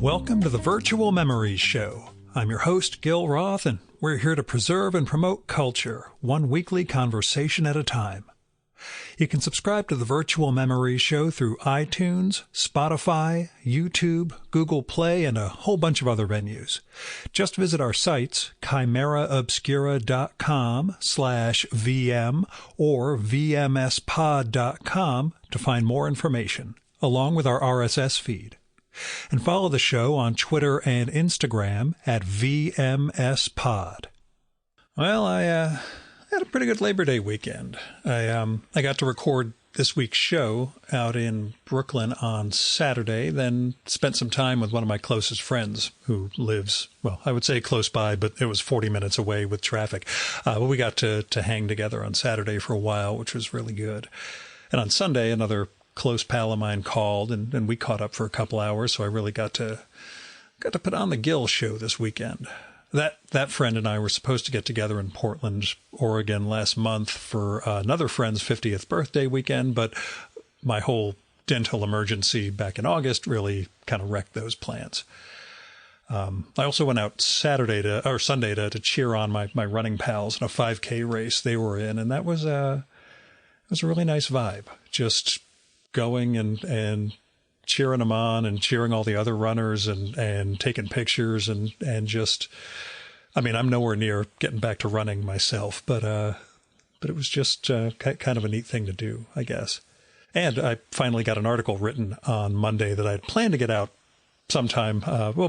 Welcome to the Virtual Memories Show. I'm your host, Gil Roth, and we're here to preserve and promote culture, one weekly conversation at a time. You can subscribe to the Virtual Memories Show through iTunes, Spotify, YouTube, Google Play, and a whole bunch of other venues. Just visit our sites, chimeraobscura.com/VM or vmspod.com to find more information, along with our RSS feed. And follow the show on Twitter and Instagram at VMSPod. Well, I had a pretty good Labor Day weekend. I got to record this week's show out in Brooklyn on Saturday, then spent some time with one of my closest friends who lives, well, I would say close by, but it was 40 minutes away with traffic. But we got to hang together on Saturday for a while, which was really good. And on Sunday, another close pal of mine called, and we caught up for a couple hours, so I really got to put on the Gil show this weekend. That friend and I were supposed to get together in Portland, Oregon last month for another friend's 50th birthday weekend, but my whole dental emergency back in August really kind of wrecked those plans. I also went out Sunday to cheer on my running pals in a 5K race they were in, and that was a really nice vibe. Just going and cheering them on and cheering all the other runners and taking pictures and just, I mean, I'm nowhere near getting back to running myself, but it was just kind of a neat thing to do, I guess. And I finally got an article written on Monday that I had planned to get out sometime,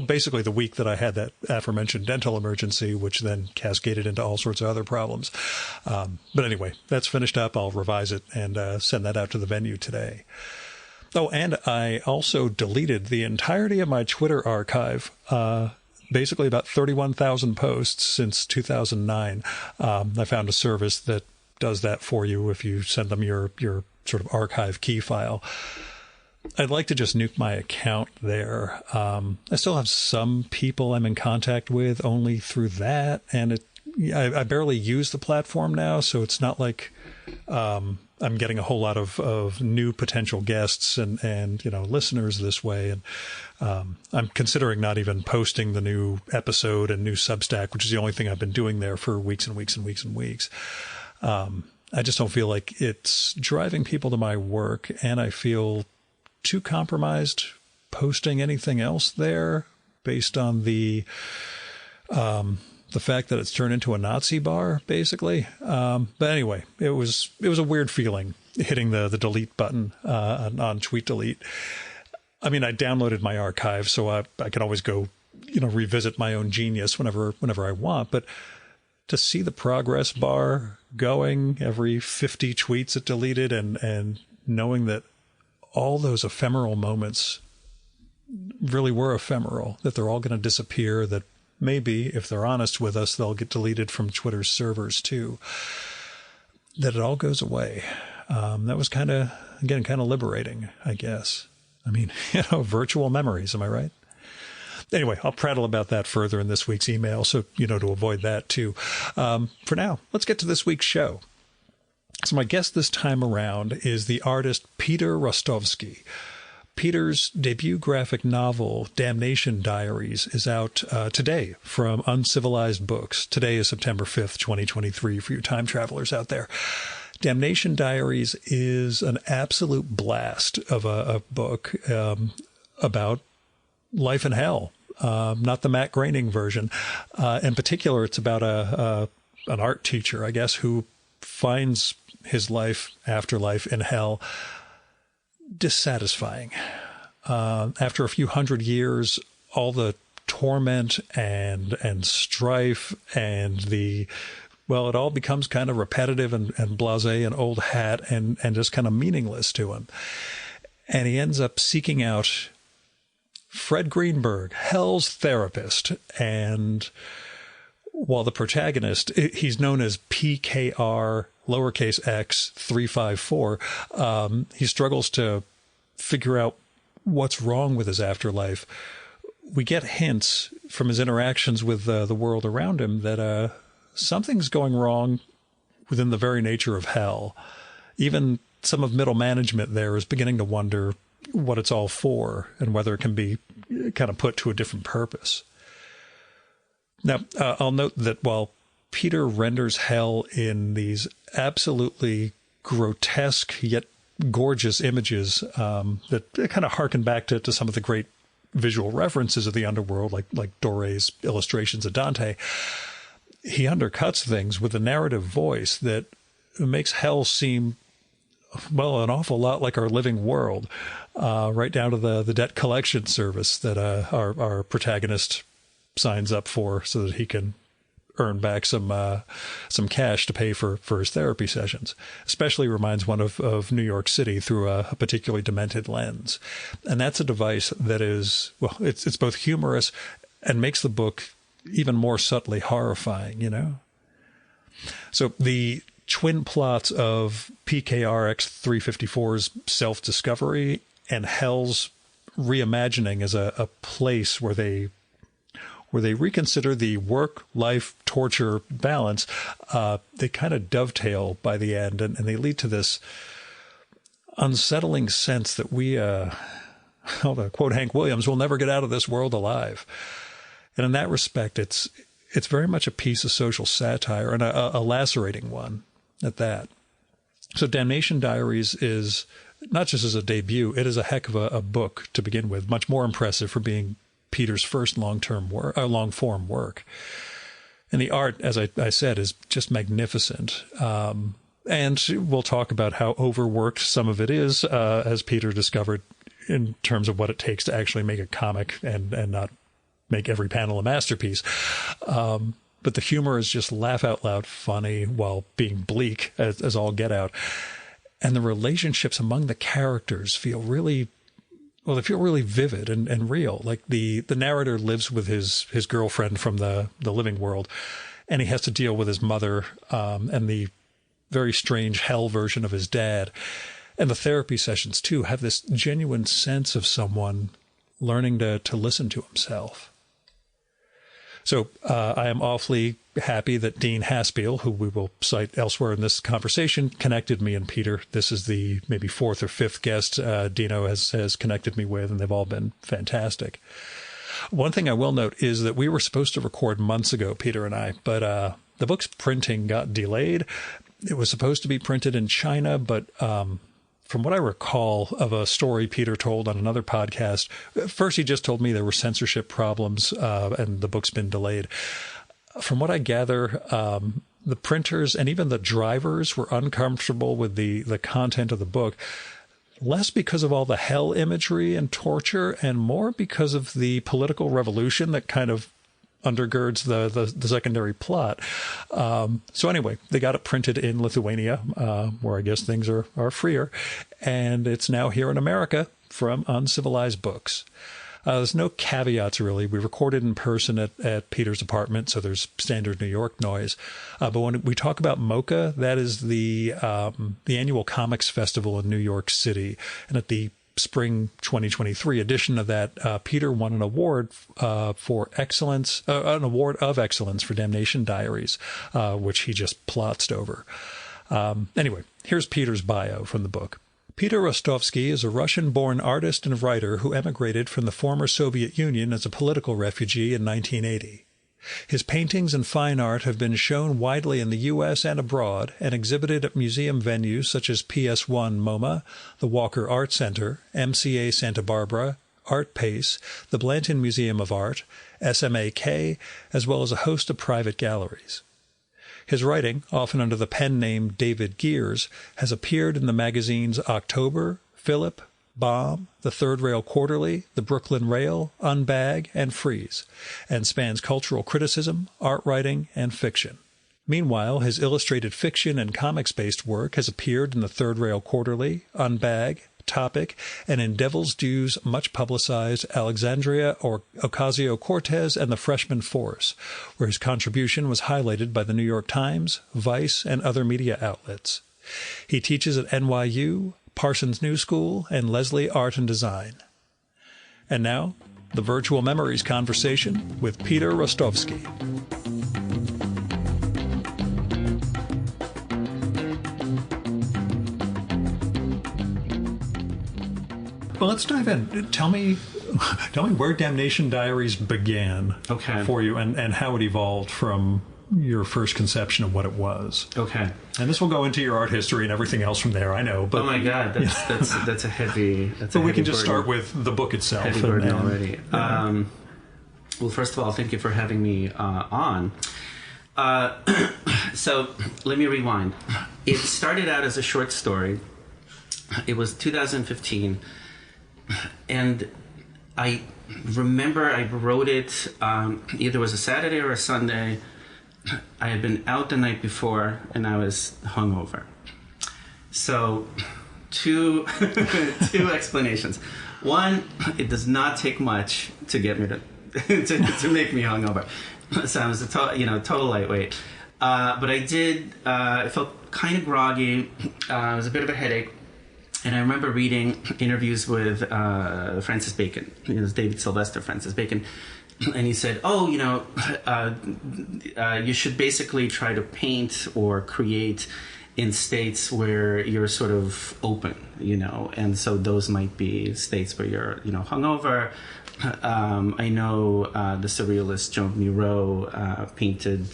basically the week that I had that aforementioned dental emergency, which then cascaded into all sorts of other problems. But anyway, that's finished up. I'll revise it and send that out to the venue today. Oh, and I also deleted the entirety of my Twitter archive, basically about 31,000 posts since 2009. I found a service that does that for you if you send them your sort of archive key file. I'd like to just nuke my account there. I still have some people I'm in contact with only through that, and I barely use the platform now, so it's not like I'm getting a whole lot of new potential guests and listeners this way. And I'm considering not even posting the new episode and new Substack, which is the only thing I've been doing there for weeks and weeks and weeks and weeks. I just don't feel like it's driving people to my work, and I feel too compromised posting anything else there based on the fact that it's turned into a Nazi bar, basically. But anyway, it was a weird feeling hitting the delete button on Tweet Delete. I mean, I downloaded my archive, so I can always go, revisit my own genius whenever I want. But to see the progress bar going every 50 tweets it deleted and knowing that all those ephemeral moments really were ephemeral, that they're all going to disappear, that maybe, if they're honest with us, they'll get deleted from Twitter's servers too, that it all goes away. That was kind of liberating, I guess. I mean, virtual memories, am I right? Anyway, I'll prattle about that further in this week's email, so, to avoid that too. For now, let's get to this week's show. So my guest this time around is the artist Peter Rostovsky. Peter's debut graphic novel, Damnation Diaries, is out today from Uncivilized Books. Today is September 5th, 2023, for you time travelers out there. Damnation Diaries is an absolute blast of a book about life in hell, not the Matt Groening version. In particular, it's about an art teacher, I guess, who finds his afterlife in hell dissatisfying. After a few hundred years, all the torment and strife and it all becomes kind of repetitive and blasé and old hat and just kind of meaningless to him. And he ends up seeking out Fred Greenberg, hell's therapist. And while the protagonist, he's known as PKR lowercase x 354, he struggles to figure out what's wrong with his afterlife. We get hints from his interactions with the world around him that something's going wrong within the very nature of hell. Even some of middle management there is beginning to wonder what it's all for and whether it can be kind of put to a different purpose. Now, I'll note that while Peter renders hell in these absolutely grotesque yet gorgeous images that kind of harken back to some of the great visual references of the underworld, like Doré's illustrations of Dante, he undercuts things with a narrative voice that makes hell seem, well, an awful lot like our living world, right down to the debt collection service that our protagonist signs up for so that he can earn back some cash to pay for his therapy sessions. Especially reminds one of New York City through a particularly demented lens. And that's a device that is, well, it's both humorous and makes the book even more subtly horrifying, you know? So the twin plots of PKRX 354's self-discovery and Hell's reimagining as a place where they reconsider the work-life torture balance, they kind of dovetail by the end, and they lead to this unsettling sense that we, to quote Hank Williams, will never get out of this world alive. And in that respect, it's very much a piece of social satire, and a lacerating one at that. So Damnation Diaries is, not just as a debut, it is a heck of a book to begin with, much more impressive for being Peter's first long-form work. And the art, as I said, is just magnificent. And we'll talk about how overworked some of it is, as Peter discovered, in terms of what it takes to actually make a comic and not make every panel a masterpiece. But the humor is just laugh-out-loud funny while being bleak as all get out. And the relationships among the characters feel really... well, they feel really vivid and real. Like the narrator lives with his girlfriend from the living world, and he has to deal with his mother and the very strange hell version of his dad. And the therapy sessions, too, have this genuine sense of someone learning to listen to himself. So I am awfully happy that Dean Haspiel, who we will cite elsewhere in this conversation, connected me and Peter. This is the maybe fourth or fifth guest Dino has connected me with, and they've all been fantastic. One thing I will note is that we were supposed to record months ago, Peter and I, but the book's printing got delayed. It was supposed to be printed in China, but from what I recall of a story Peter told on another podcast, first he just told me there were censorship problems and the book's been delayed. From what I gather, the printers and even the drivers were uncomfortable with the content of the book, less because of all the hell imagery and torture and more because of the political revolution that kind of undergirds the secondary plot. So anyway, they got it printed in Lithuania, where I guess things are freer, and it's now here in America from Uncivilized Books. There's no caveats, really. We recorded in person at Peter's apartment, so there's standard New York noise. But when we talk about MoCA, that is the annual comics festival in New York City. And at the spring 2023 edition of that, Peter won an award for excellence, an award of excellence for Damnation Diaries, which he just plotzed over. Anyway, here's Peter's bio from the book. Peter Rostovsky is a Russian-born artist and writer who emigrated from the former Soviet Union as a political refugee in 1980. His paintings and fine art have been shown widely in the U.S. and abroad and exhibited at museum venues such as PS1 MoMA, the Walker Art Center, MCA Santa Barbara, Art Pace, the Blanton Museum of Art, SMAK, as well as a host of private galleries. His writing, often under the pen name David Gears, has appeared in the magazines October, Philip, Bomb, the Third Rail Quarterly, the Brooklyn Rail, Unbag, and Freeze, and spans cultural criticism, art writing, and fiction. Meanwhile, his illustrated fiction and comics-based work has appeared in the Third Rail Quarterly, Unbag, Topic, and in Devil's Due's much-publicized Alexandria or Ocasio-Cortez and the Freshman Force, where his contribution was highlighted by the New York Times, Vice, and other media outlets. He teaches at NYU, Parsons New School, and Leslie Art and Design. And now, the Virtual Memories conversation with Peter Rostovsky. Well, let's dive in. Tell me where Damnation Diaries began for you and how it evolved from your first conception of what it was. Okay. And this will go into your art history and everything else from there, I know. But, oh my God, that's a heavy But we can just start with the book itself. Heavy burden already. Yeah. Well, first of all, thank you for having me on. So let me rewind. It started out as a short story. It was 2015, and I remember I wrote it, either it was a Saturday or a Sunday. I had been out the night before, and I was hungover. So, two explananes. One, it does not take much to get me to make me hungover. So I was a total lightweight. But I felt kind of groggy. It was a bit of a headache. And I remember reading interviews with Francis Bacon. It was David Sylvester, Francis Bacon. And he said, you should basically try to paint or create in states where you're sort of open, and so those might be states where you're, hungover. I know the surrealist Joan Miro painted,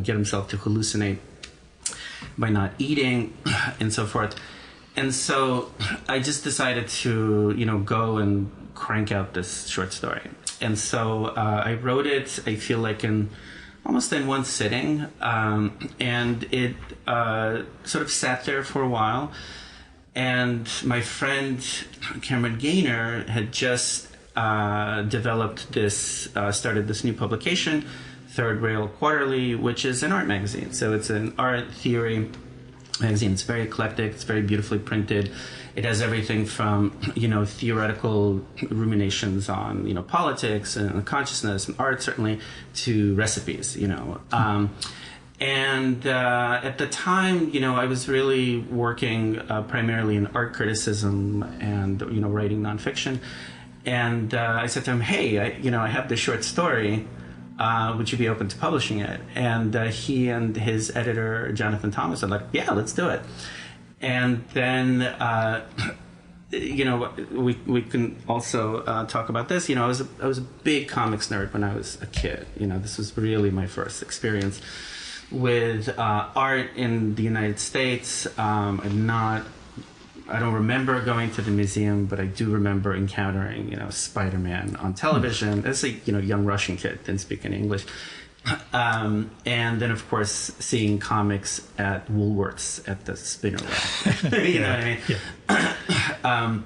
get himself to hallucinate by not eating and so forth. And so I just decided to, go and crank out this short story. And so I wrote it, I feel like almost in one sitting. And it sort of sat there for a while. And my friend Cameron Gaynor had just started this new publication, Third Rail Quarterly, which is an art magazine. So it's an art theory magazine. It's very eclectic. It's very beautifully printed. It has everything from, theoretical ruminations on, politics and consciousness and art, certainly, to recipes, And at the time, I was really working primarily in art criticism and, writing nonfiction. And I said to him, hey, I have this short story. Would you be open to publishing it? And he and his editor, Jonathan Thomas, are like, yeah, let's do it. And then, we can also talk about this. I was a big comics nerd when I was a kid. This was really my first experience with art in the United States. I don't remember going to the museum, but I do remember encountering, Spider-Man on television. As a, young Russian kid, didn't speak any English. And then, of course, seeing comics at Woolworth's at the spinner rack. What I mean? Yeah.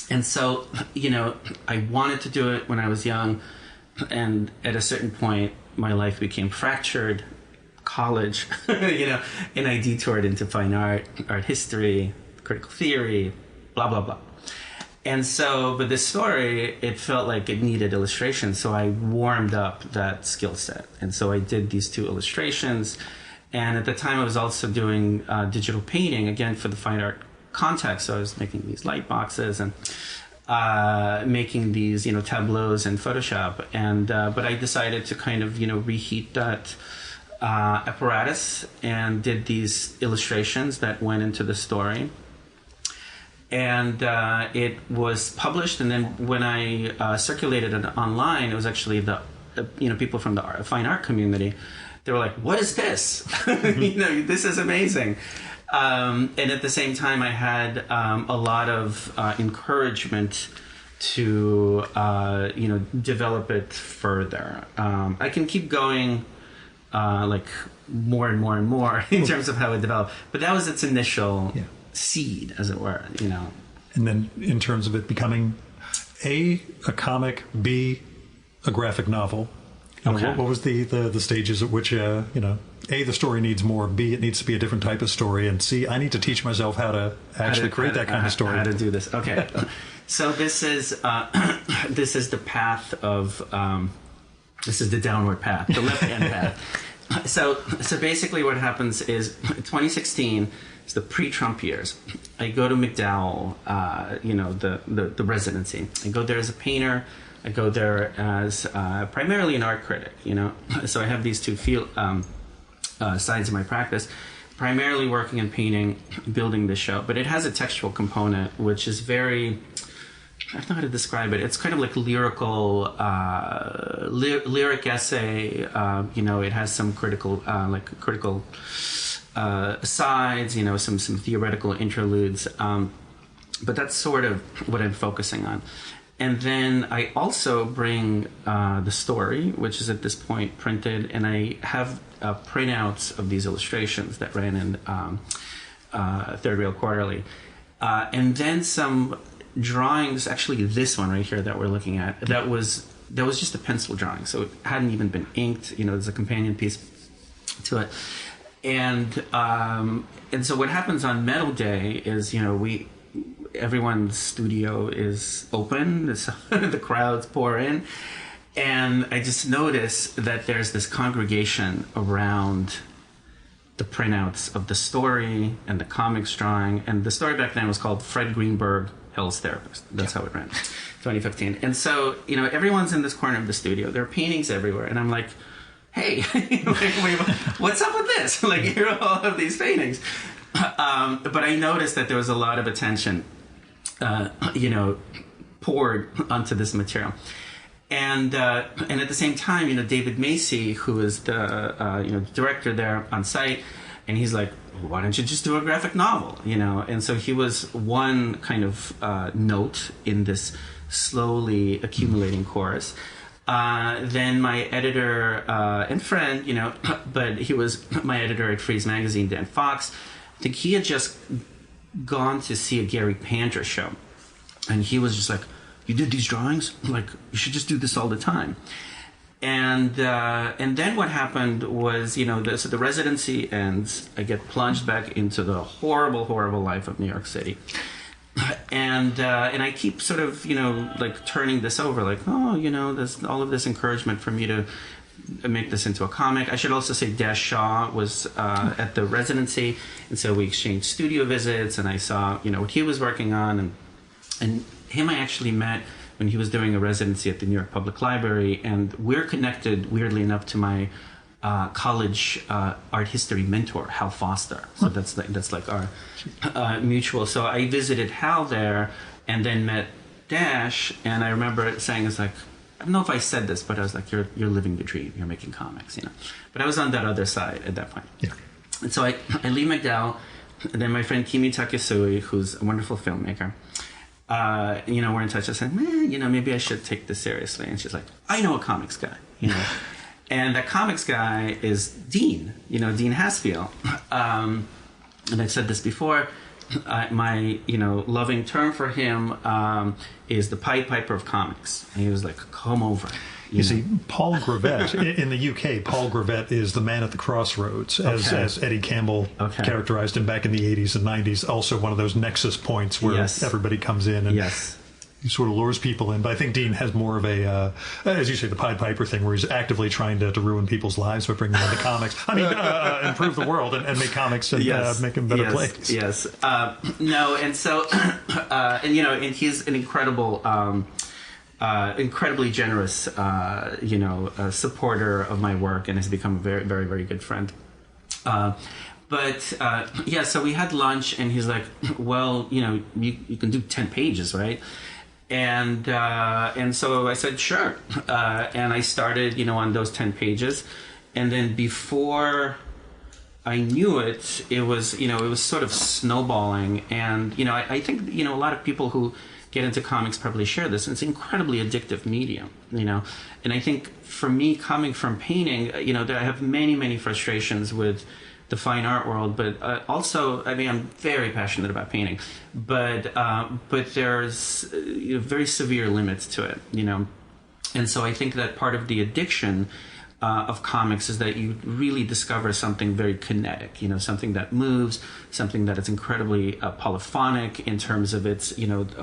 And so, I wanted to do it when I was young. And at a certain point, my life became fractured. College, and I detoured into fine art history, critical theory, blah, blah, blah. And so, but this story, it felt like it needed illustration, so I warmed up that skill set. And so I did these 2 illustrations, and at the time I was also doing digital painting, again, for the fine art context. So I was making these light boxes and making these, tableaus in Photoshop. And but I decided to kind of, reheat that apparatus and did these illustrations that went into the story. And it was published, and then when I circulated it online, it was actually the people from the fine art community. They were like, "What is this? This is amazing!" And at the same time, I had a lot of encouragement to develop it further. I can keep going. More and more and more in terms of how it developed. But that was its initial seed, as it were, And then in terms of it becoming A, a comic, B, a graphic novel. What was the stages at which, A, the story needs more, B, it needs to be a different type of story, and C, I need to teach myself how to actually create that kind of story. How to do this. Okay. So this is the path of... this is the downward path, the left-hand path. So basically what happens is 2016 is the pre-Trump years. I go to McDowell, the residency. I go there as a painter. I go there as primarily an art critic, So I have these 2 sides of my practice. primarily working and painting, building the show. But it has a textual component, which is very, I don't know how to describe it. It's kind of like lyrical, lyric essay. It has some critical sides. Some theoretical interludes. But that's sort of what I'm focusing on. And then I also bring the story, which is at this point printed, and I have printouts of these illustrations that ran in Third Rail Quarterly. And then some drawings, actually this one right here that we're looking at, that was just a pencil drawing, so it hadn't even been inked. There's a companion piece to it. And so what happens on Metal Day is, everyone's studio is open, the crowds pour in, and I just notice that there's this congregation around the printouts of the story and the comics drawing. And the story back then was called Fred Greenberg, Hell's Therapist. That's how it ran, 2015. And so, everyone's in this corner of the studio. There are paintings everywhere, and I'm like, hey, what's up with this? Here are all of these paintings. But I noticed that there was a lot of attention poured onto this material. And at the same time, David Macy, who is the director there on site, and he's like, why don't you just do a graphic novel? And so he was one kind of note in this slowly accumulating chorus. Then my editor and friend, but he was my editor at Freeze Magazine, Dan Fox. I think he had just gone to see a Gary Pandra show, and he was just like, you did these drawings? You should just do this all the time. And then what happened was, so the residency ends. I get plunged back into the horrible, horrible life of New York City. And I keep sort of, turning this over, there's all of this encouragement for me to make this into a comic. I should also say Dash Shaw was at the residency, and so we exchanged studio visits, and I saw, what he was working on, and him I actually met when he was doing a residency at the New York Public Library, and we're connected, weirdly enough, to my college art history mentor, Hal Foster. So that's like our mutual. So I visited Hal there, and then met Dash, and I remember saying, it's like, I don't know if I said this, but I was like, you're living the dream. You're making comics, But I was on that other side at that point. Yeah. And so I leave McDowell, and then my friend Kimi Takesui, who's a wonderful filmmaker, we're in touch. I said, maybe I should take this seriously. And she's like, I know a comics guy, And that comics guy is Dean, Dean Haspiel. And I've said this before. My loving term for him is the Pied Piper of comics. And he was like, come over. You see, Paul Gravett, in the UK, Paul Gravett is the man at the crossroads, as Eddie Campbell characterized him back in the 80s and 90s. Also one of those nexus points where everybody comes in and he sort of lures people in. But I think Dean has more of a, as you say, the Pied Piper thing, where he's actively trying to ruin people's lives by bringing them into comics. I mean, improve the world and make comics and make them better places. Yes. No, and so, and he's an incredible... incredibly generous, supporter of my work, and has become a very, very, very good friend. So we had lunch, and he's like, well, you can do 10 pages, right? And so I said, sure. And I started, on those 10 pages. And then before I knew it, it was sort of snowballing. And, I think, a lot of people who get into comics probably share this. It's an incredibly addictive medium, And I think for me, coming from painting, I have many, many frustrations with the fine art world, but also, I'm very passionate about painting, but there's very severe limits to it, And so I think that part of the addiction of comics is that you really discover something very kinetic, something that moves, something that is incredibly polyphonic in terms of its,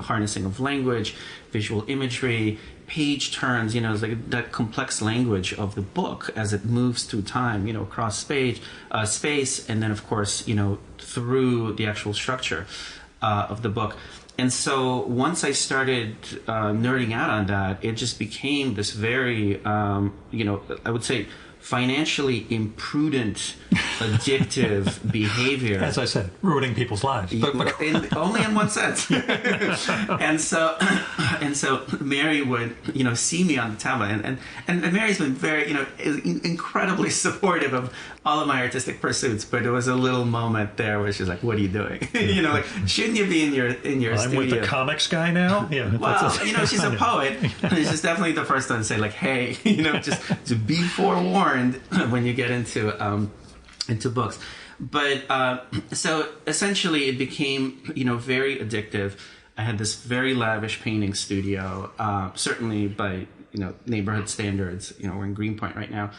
harnessing of language, visual imagery, page turns, it's like that complex language of the book as it moves through time, across space, and then of course, through the actual structure of the book. And so once I started nerding out on that, it just became this very, I would say, financially imprudent addictive behavior. As I said, ruining people's lives. Only in one sense. and so Mary would, see me on the tablet, and Mary's been very, incredibly supportive of all of my artistic pursuits. But it was a little moment there where she's like, "What are you doing? Shouldn't you be in your studio?" I'm with the comics guy now. Yeah. Well, she's a poet. She's definitely the first one to say, like, "Hey, just to be forewarned when you get into books." But so essentially it became, very addictive. I had this very lavish painting studio, certainly by, neighborhood standards. We're in Greenpoint right now.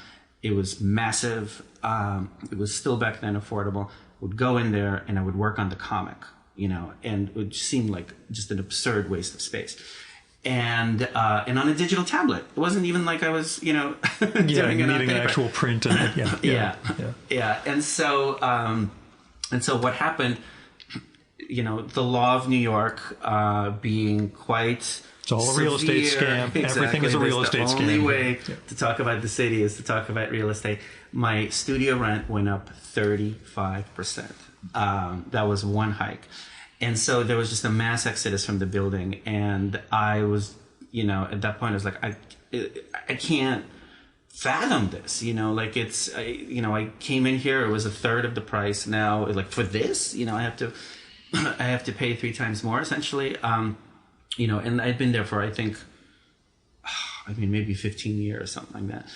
It was massive. It was still back then affordable. I would go in there and I would work on the comic, and it would seem like just an absurd waste of space. And on a digital tablet. It wasn't even like I was, doing it on paper. Needing an actual print. Yeah. And so what happened, the law of New York being quite it's all a real estate scam. Exactly. Everything is a real estate scam. The only way to talk about the city is to talk about real estate. My studio rent went up 35%. That was one hike. And so there was just a mass exodus from the building. And I was, at that point, I was like, I can't fathom this, I came in here, it was a third of the price. Now, like, for this, I have to pay 3 times more, essentially. And I'd been there for, I think, maybe 15 years or something like that.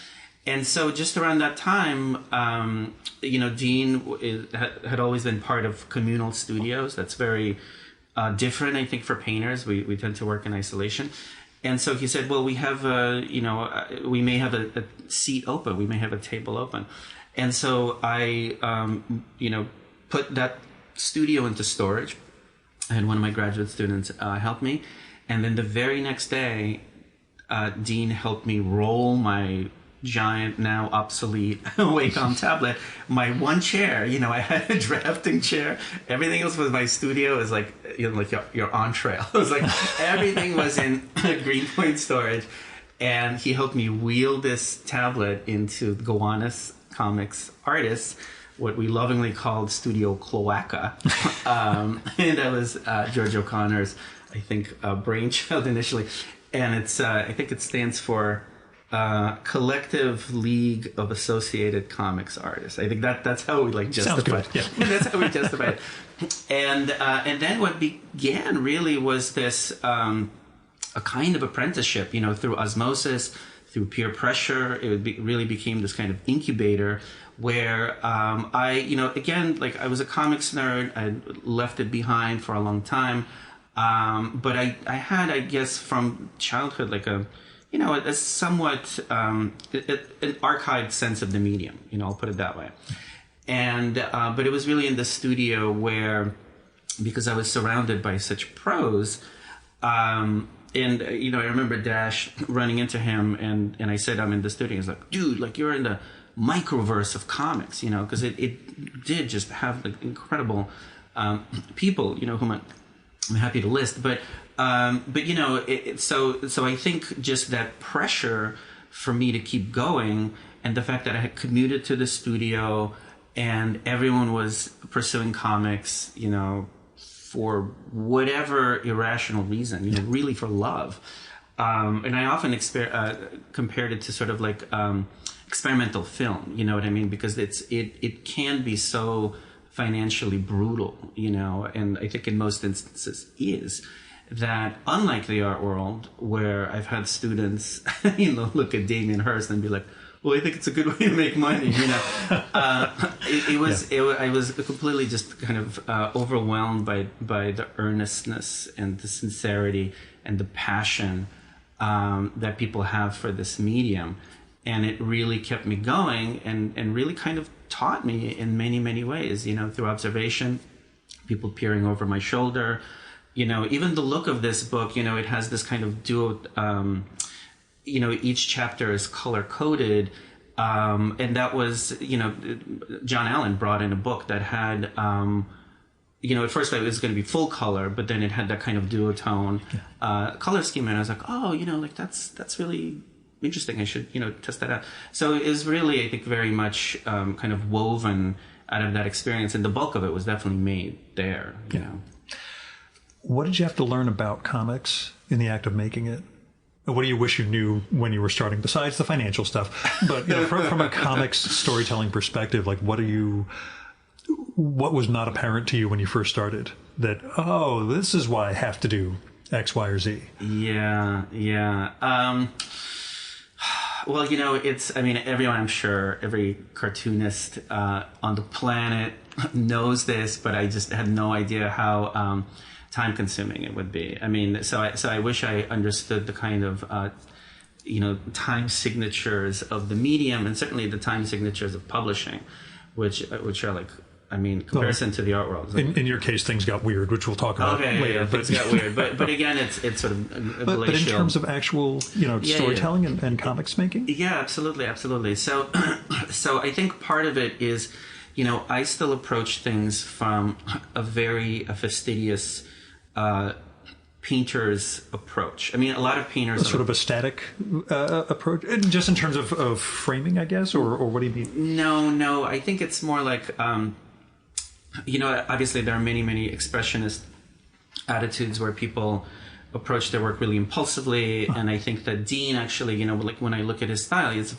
And so just around that time, Dean had always been part of communal studios. That's very different, I think, for painters. We tend to work in isolation. And so he said, well, we have we may have a seat open. We may have a table open. And so I, put that studio into storage. I had one of my graduate students help me. And then the very next day, Dean helped me roll my giant, now obsolete Wacom tablet, my one chair. I had a drafting chair. Everything else was my studio. It was like, like your entree. It was like everything was in Greenpoint storage. And he helped me wheel this tablet into Gowanus Comics artists, what we lovingly called Studio Cloaca. And that was George O'Connor's, I think, brainchild initially. And it's I think it stands for Collective League of Associated Comics Artists. I think that's how we justify it. Yeah. That's how we justify it. And then what began really was this a kind of apprenticeship, through osmosis, through peer pressure. It really became this kind of incubator where I, again, like, I was a comics nerd. I left it behind for a long time. But I had, I guess, from childhood, like a somewhat an archived sense of the medium. I'll put it that way. And but it was really in the studio where, because I was surrounded by such pros, and I remember Dash running into him, and I said, I'm in the studio. He's like, dude, like, you're in the microverse of comics, because it did just have, like, incredible people, whom I'm happy to list, but so I think just that pressure for me to keep going, and the fact that I had commuted to the studio and everyone was pursuing comics, for whatever irrational reason, really for love. And I often compared it to sort of like experimental film, you know what I mean? Because it can be so financially brutal, and I think in most instances is, that unlike the art world, where I've had students, look at Damien Hirst and be like, well, I think it's a good way to make money, I was completely just kind of overwhelmed by the earnestness and the sincerity and the passion that people have for this medium. And it really kept me going and really kind of taught me in many, many ways, through observation, people peering over my shoulder. Even the look of this book, it has this kind of duo, each chapter is color coded. And that was, John Allen brought in a book that had, at first it was going to be full color, but then it had that kind of duotone color scheme. And I was like, oh, that's really interesting. I should, test that out. So it was really, I think, very much kind of woven out of that experience. And the bulk of it was definitely made there, you know. What did you have to learn about comics in the act of making it? What do you wish you knew when you were starting, besides the financial stuff? But from a comics storytelling perspective, like what was not apparent to you when you first started? That, oh, this is why I have to do X, Y, or Z. Yeah. Well, everyone, I'm sure, every cartoonist on the planet knows this, but I just had no idea how time-consuming it would be. I mean, so I wish I understood the kind of, time signatures of the medium, and certainly the time signatures of publishing, which are like, comparison to the art world. Like, in your case, things got weird, which we'll talk about later. Yeah, things got weird. But again, it's sort of glacial. But in terms of actual, storytelling and comics making? Yeah, absolutely. So I think part of it is, I still approach things from a very fastidious painter's approach. I mean, a lot of painters... Sort of a static approach? Just in terms of framing, I guess? Or what do you mean? No. I think it's more like... obviously there are many expressionist attitudes where people approach their work really impulsively, and I think that Dean actually, like when I look at his style, it's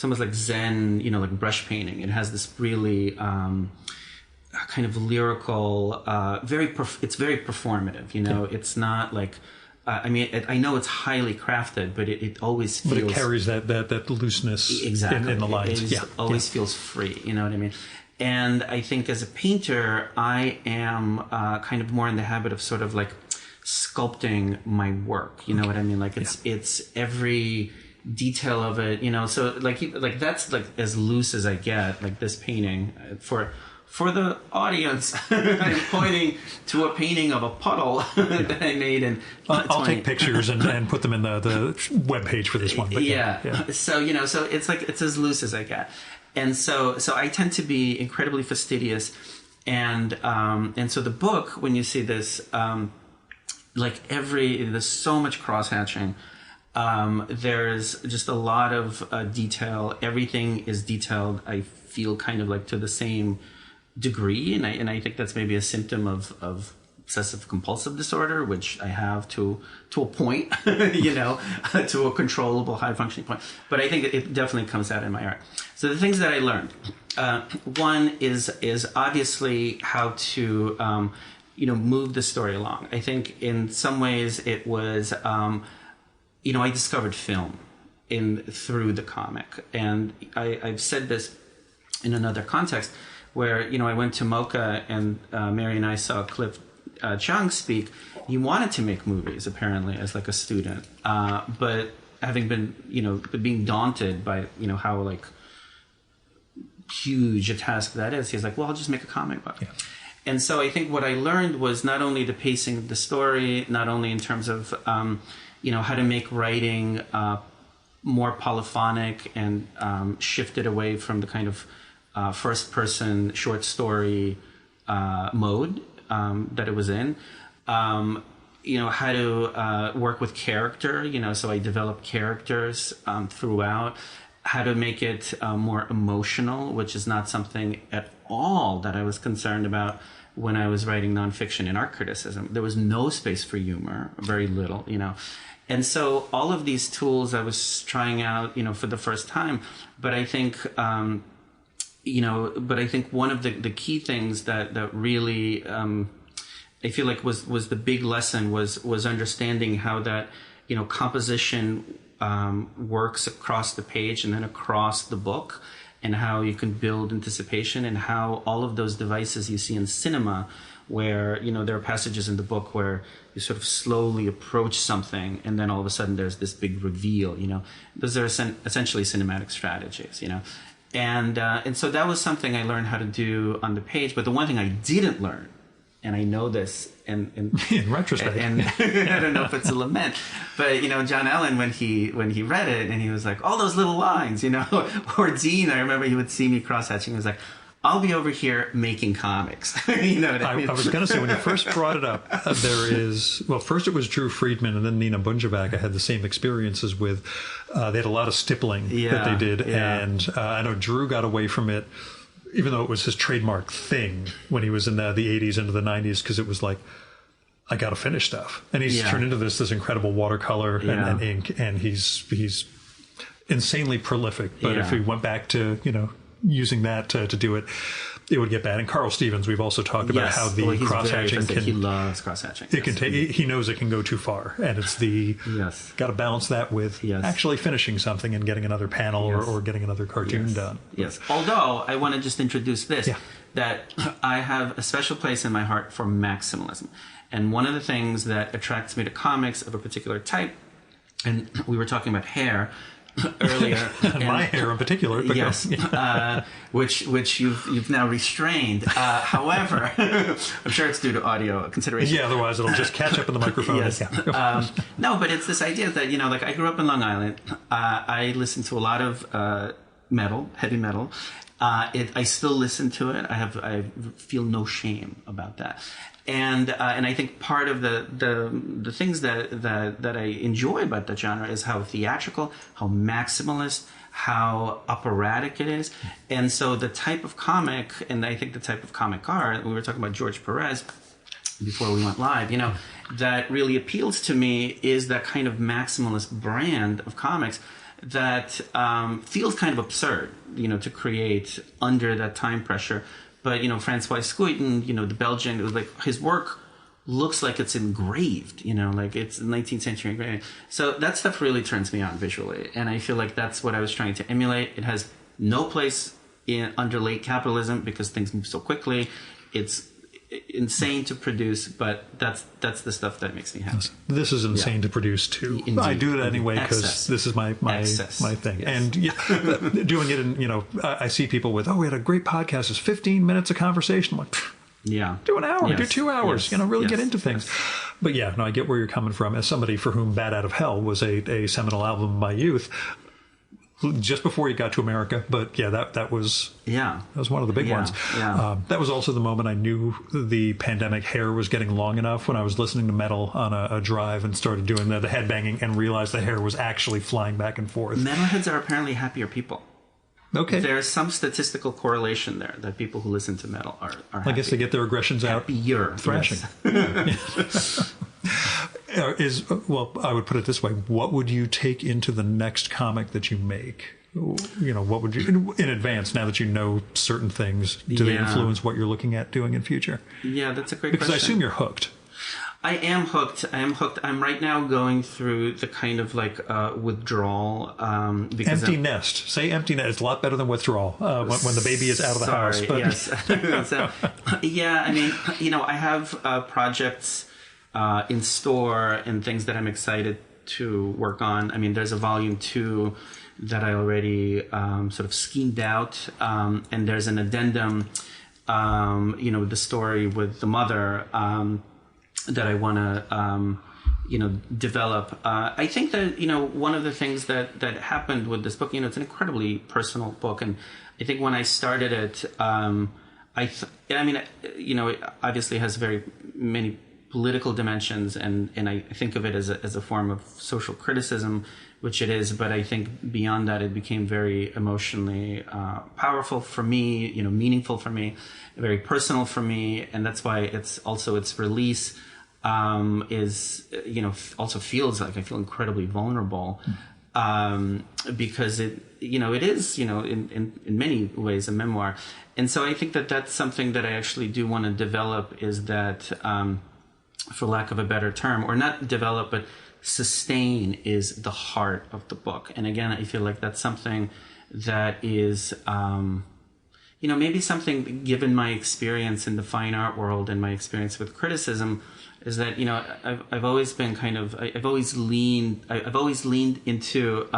almost like Zen, like brush painting. It has this really kind of lyrical, it's very performative. It's not like. I know it's highly crafted, but it always feels... But it carries that looseness exactly. in the lines. It always feels free, you know what I mean? And I think as a painter, I am kind of more in the habit of sort of like sculpting my work. You know what I mean? Like it's every detail of it, so like that's like as loose as I get, like this painting for the audience. I'm pointing to a painting of a puddle that I made in. I'll take pictures and put them in the web page for this one. But yeah. So so it's like it's as loose as I get, and so I tend to be incredibly fastidious, and so the book, when you see this, there's so much cross hatching. There's just a lot of detail. Everything is detailed. I feel kind of like to the same degree, and I think that's maybe a symptom of obsessive compulsive disorder, which I have to a point, to a controllable high functioning point. But I think it definitely comes out in my art. So the things that I learned, one is obviously how to move the story along. I think in some ways it was I discovered film through the comic, and I've said this in another context, where I went to MoCA and Mary and I saw Cliff Chung speak. He wanted to make movies apparently as like a student, but having been being daunted by how like huge a task that is, he's like, well, I'll just make a comic book. Yeah. And so I think what I learned was not only the pacing of the story, not only in terms of how to make writing more polyphonic and shift it away from the kind of first-person short story mode that it was in. How to work with character. So I developed characters throughout. How to make it more emotional, which is not something at all that I was concerned about when I was writing nonfiction and art criticism. There was no space for humor, very little, And so all of these tools I was trying out, for the first time. But I think, one of the key things that really, I feel like was the big lesson was understanding how that, composition works across the page and then across the book, and how you can build anticipation, and how all of those devices you see in cinema, where there are passages in the book where you sort of slowly approach something and then all of a sudden there's this big reveal. Those are essentially cinematic strategies. And so that was something I learned how to do on the page. But the one thing I didn't learn, and I know this, and in retrospect, and I don't know if it's a lament, but John Ellen, when he read it, and he was like, all those little lines, or Dean, I remember he would see me cross-hatching, he was like, I'll be over here making comics. You know what I mean? I was going to say, when you first brought it up, first it was Drew Friedman and then Nina Bunjevac. I had the same experiences with. They had a lot of stippling that they did. Yeah. And I know Drew got away from it, even though it was his trademark thing when he was in the 80s into the 90s, because it was like, I got to finish stuff. And he's turned into this incredible watercolor and ink, and he's insanely prolific. But if he went back to, using that to do it, it would get bad. And Carl Stevens, we've also talked about how the cross-hatching he loves cross-hatching. It can take. He knows it can go too far, and it's got to balance that with actually finishing something and getting another panel or getting another cartoon done. Yes. Although I want to just introduce this, that I have a special place in my heart for maximalism, and one of the things that attracts me to comics of a particular type, and we were talking about hair earlier, my hair in particular. Yes, which you've now restrained. However, I'm sure it's due to audio considerations. Yeah, otherwise it'll just catch up in the microphone. Yes. No, but it's this idea that like I grew up in Long Island. I listened to a lot of metal, heavy metal. I still listen to it. I feel no shame about that. And I think part of the things that I enjoy about that genre is how theatrical, how maximalist, how operatic it is. And so the type of comic, and I think the type of comic art, we were talking about George Perez before we went live, that really appeals to me is that kind of maximalist brand of comics that feels kind of absurd, to create under that time pressure. But, Francois Schuiten, the Belgian, it was like his work looks like it's engraved, like it's 19th century engraving. So that stuff really turns me on visually. And I feel like that's what I was trying to emulate. It has no place under late capitalism because things move so quickly. It's insane to produce, but that's the stuff that makes me happy. This is insane to produce too. Indeed. I do it anyway because this is my thing. Yes. And doing it in, I see people with, we had a great podcast. It's 15 minutes of conversation. I'm like, do an hour, do 2 hours, really get into things. But I get where you're coming from. As somebody for whom Bat Out of Hell was a seminal album of my youth, just before he got to America, but that was one of the big ones. That was also the moment I knew the pandemic hair was getting long enough, when I was listening to metal on a drive and started doing the headbanging and realized the hair was actually flying back and forth. Metalheads are apparently happier people. Okay. There's some statistical correlation there that people who listen to metal are happy. I guess they get their aggressions out thrashing. Yes. I would put it this way: what would you take into the next comic that you make? What would you in advance? Now that you know certain things, do they influence what you're looking at doing in future? Yeah, that's a great question. Because I assume you're hooked. I am hooked. I'm right now going through the kind of withdrawal. Because empty nest. Say empty nest. It's a lot better than withdrawal when the baby is out of the house. But. Yes. I have projects in store and things that I'm excited to work on. I mean, there's a volume 2 that I already sort of schemed out, and there's an addendum, the story with the mother that I want to, develop. I think that, one of the things that happened with this book, it's an incredibly personal book, and I think when I started it, it obviously has very many political dimensions, and I think of it as a form of social criticism, which it is, but I think beyond that it became very emotionally powerful for me, meaningful for me, very personal for me, and that's why its release is, also feels like I feel incredibly vulnerable, because it is, in many ways a memoir. And so I think that that's something that I actually do want to develop, is that, for lack of a better term, or not develop, but sustain is the heart of the book. And again, I feel like that's something that is, maybe something, given my experience in the fine art world and my experience with criticism, is that, I've always been I've always leaned into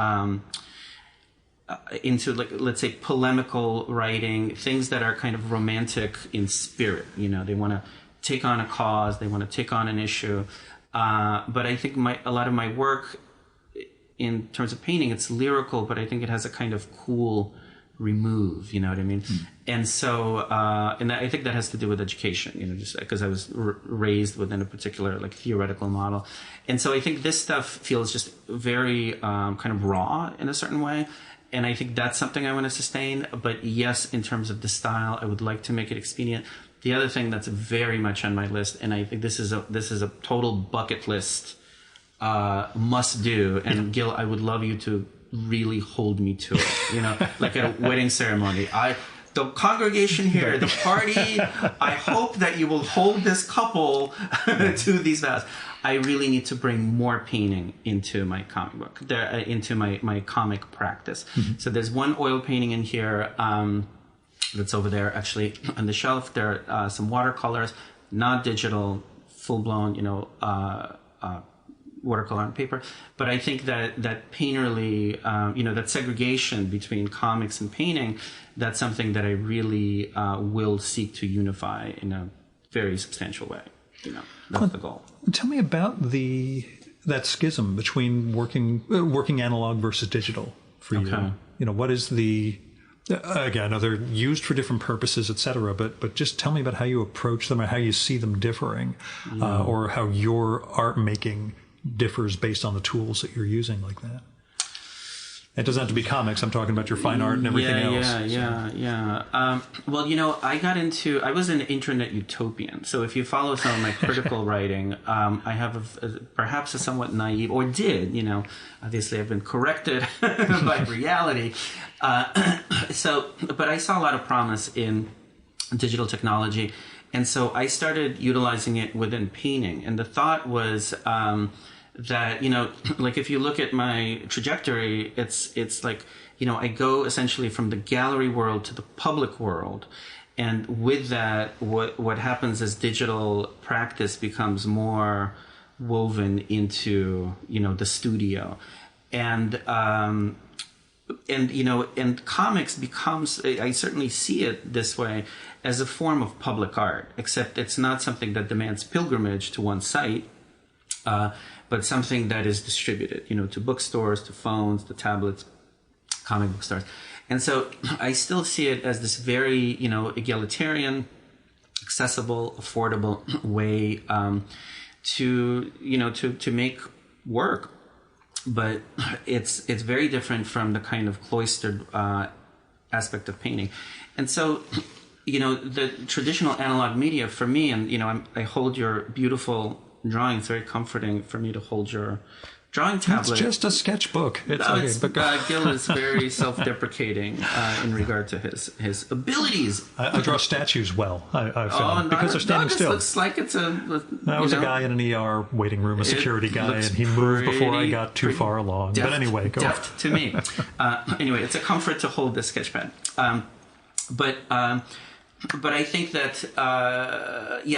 let's say polemical writing, things that are kind of romantic in spirit. They want to take on a cause, they want to take on an issue. But I think a lot of my work in terms of painting, it's lyrical, but I think it has a kind of cool remove, you know what I mean? And so, and I think that has to do with education, you know, just because I was raised within a particular like theoretical model. And so I think this stuff feels just very kind of raw in a certain way. And I think that's something I want to sustain. But yes, in terms of the style, I would like to make it expedient. The other thing that's very much on my list, and I think this is a total bucket list must do. And Gil, I would love you to really hold me to it. You know, like at a wedding ceremony. The congregation here, the party, I hope that you will hold this couple to these vows. I really need to bring more painting into my comic book, into my comic practice. So there's one oil painting in here that's over there, actually, on the shelf. There are some watercolors, not digital, full-blown, you know, watercolor on paper. But I think that painterly, you know, that segregation between comics and painting, that's something that I really will seek to unify in a very substantial way. You know, that's the goal. Tell me about that schism between working analog versus digital for you. You know, what is the... Again, they're used for different purposes, etc. But just tell me about how you approach them or how you see them differing, or how your art making differs based on the tools that you're using like that. It doesn't have to be comics. I'm talking about your fine art and everything else. Yeah. Well, you know, I was an internet utopian. So if you follow some of my critical writing, I have perhaps a somewhat naive, or did, you know, obviously I've been corrected by reality. But I saw a lot of promise in digital technology. And so I started utilizing it within painting. And the thought was, that, you know, like if you look at my trajectory, it's like, you know, I go essentially from the gallery world to the public world. And with that, what happens is digital practice becomes more woven into, you know, the studio. And you know, and comics becomes, I certainly see it this way, as a form of public art, except it's not something that demands pilgrimage to one site. But something that is distributed, you know, to bookstores, to phones, to tablets, comic book stores. And so I still see it as this very, you know, egalitarian, accessible, affordable way to, you know, to make work. But it's very different from the kind of cloistered aspect of painting. And so, you know, the traditional analog media for me, and, you know, I hold your beautiful drawing. It's very comforting for me to hold your drawing tablet. It's just a sketchbook. Gil is very self-deprecating in regard to his abilities. I draw statues well, I found, because they're standing still. Looks like it's a guy in an ER waiting room, a security guy, and he moved before I got too far along. But anyway, go on. Deft to me. Anyway, it's a comfort to hold this sketchpad. But I think that,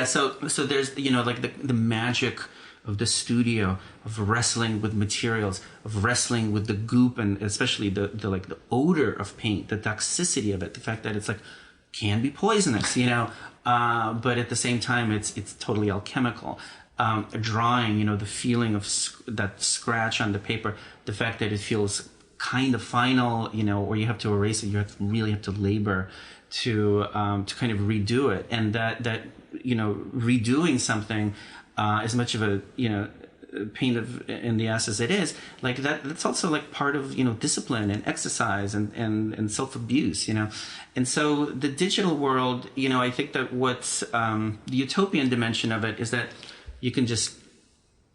so there's, you know, like the magic of the studio, of wrestling with materials, of wrestling with the goop, and especially the odor of paint, the toxicity of it, the fact that it's like, can be poisonous, you know, but at the same time, it's totally alchemical. Drawing, you know, the feeling of that scratch on the paper, the fact that it feels kind of final, you know, or you have to erase it, you really have to labor to kind of redo it, and that you know, redoing something as much of a, you know, pain in the ass as it is, like that's also like part of, you know, discipline and exercise and self-abuse, you know. And so the digital world, you know, I think that what's the utopian dimension of it is that you can just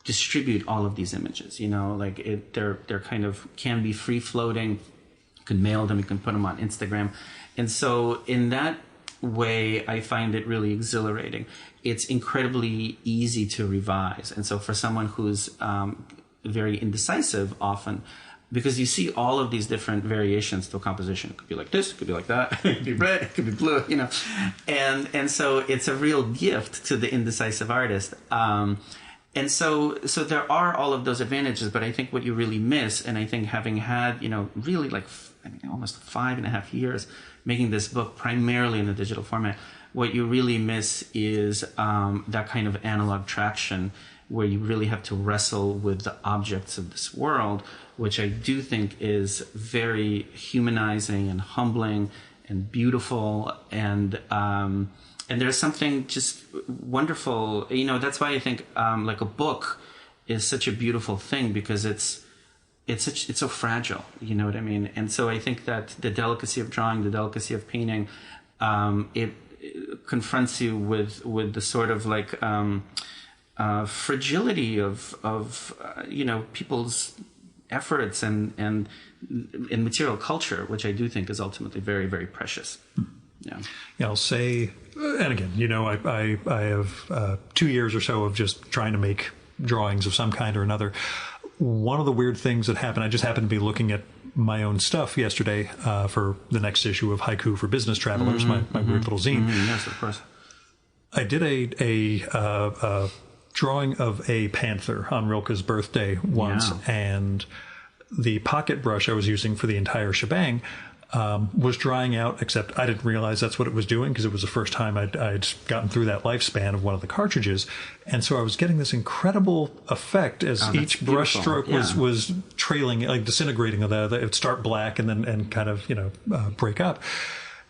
distribute all of these images, you know, like they're kind of can be free floating. You can mail them, you can put them on Instagram. And so in that way, I find it really exhilarating. It's incredibly easy to revise. And so for someone who's very indecisive often, because you see all of these different variations to a composition. It could be like this, it could be like that, it could be red, it could be blue, you know. And so it's a real gift to the indecisive artist. And so there are all of those advantages, but I think what you really miss, and I think having had, you know, really like almost 5.5 years making this book primarily in the digital format, what you really miss is that kind of analog traction where you really have to wrestle with the objects of this world, which I do think is very humanizing and humbling and beautiful, and there's something just wonderful. That's why I think like a book is such a beautiful thing, because it's so fragile. You know what I mean? And so I think that the delicacy of drawing, the delicacy of painting, it confronts you with the sort of like fragility of people's efforts and material culture, which I do think is ultimately very, very precious. Yeah. I'll say, and again, I have 2 years or so of just trying to make drawings of some kind or another. One of the weird things that happened, I just happened to be looking at my own stuff yesterday for the next issue of Haiku for Business Travelers, my weird little zine. Yes, of course. I did a drawing of a panther on Rilke's birthday once, and the pocket brush I was using for the entire shebang was drying out, except I didn't realize that's what it was doing, because it was the first time I'd gotten through that lifespan of one of the cartridges. And so I was getting this incredible effect as each brush stroke was trailing, like disintegrating. It would start black and then kind of, break up.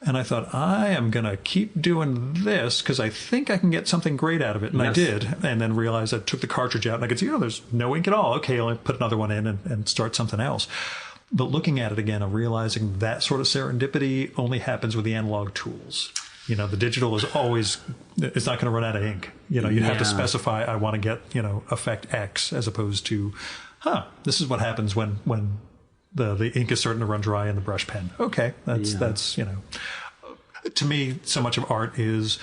And I thought, I am going to keep doing this because I think I can get something great out of it. And I did. And then realized I took the cartridge out and I could see, there's no ink at all. Okay, I'll put another one in and start something else. But looking at it again, I'm realizing that sort of serendipity only happens with the analog tools. The digital is always, it's not going to run out of ink. You'd have to specify, I want to get, effect X, as opposed to, this is what happens when the ink is starting to run dry in the brush pen. Okay, that's to me, so much of art is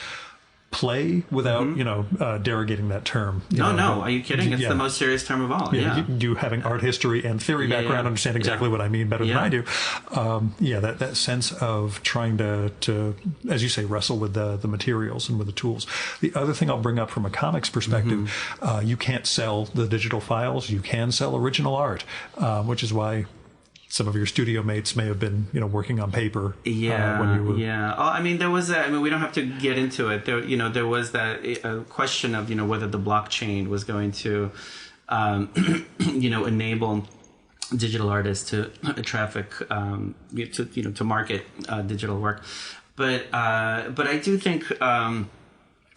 play without, derogating that term. No, are you kidding? It's the most serious term of all. You having art history and theory background understand exactly what I mean better than I do. That sense of trying to, as you say, wrestle with the materials and with the tools. The other thing I'll bring up from a comics perspective, you can't sell the digital files. You can sell original art, which is why some of your studio mates may have been, working on paper. When you were... there was that. We don't have to get into it. There was that question of, whether the blockchain was going to, enable digital artists to traffic, to market digital work. But I do think,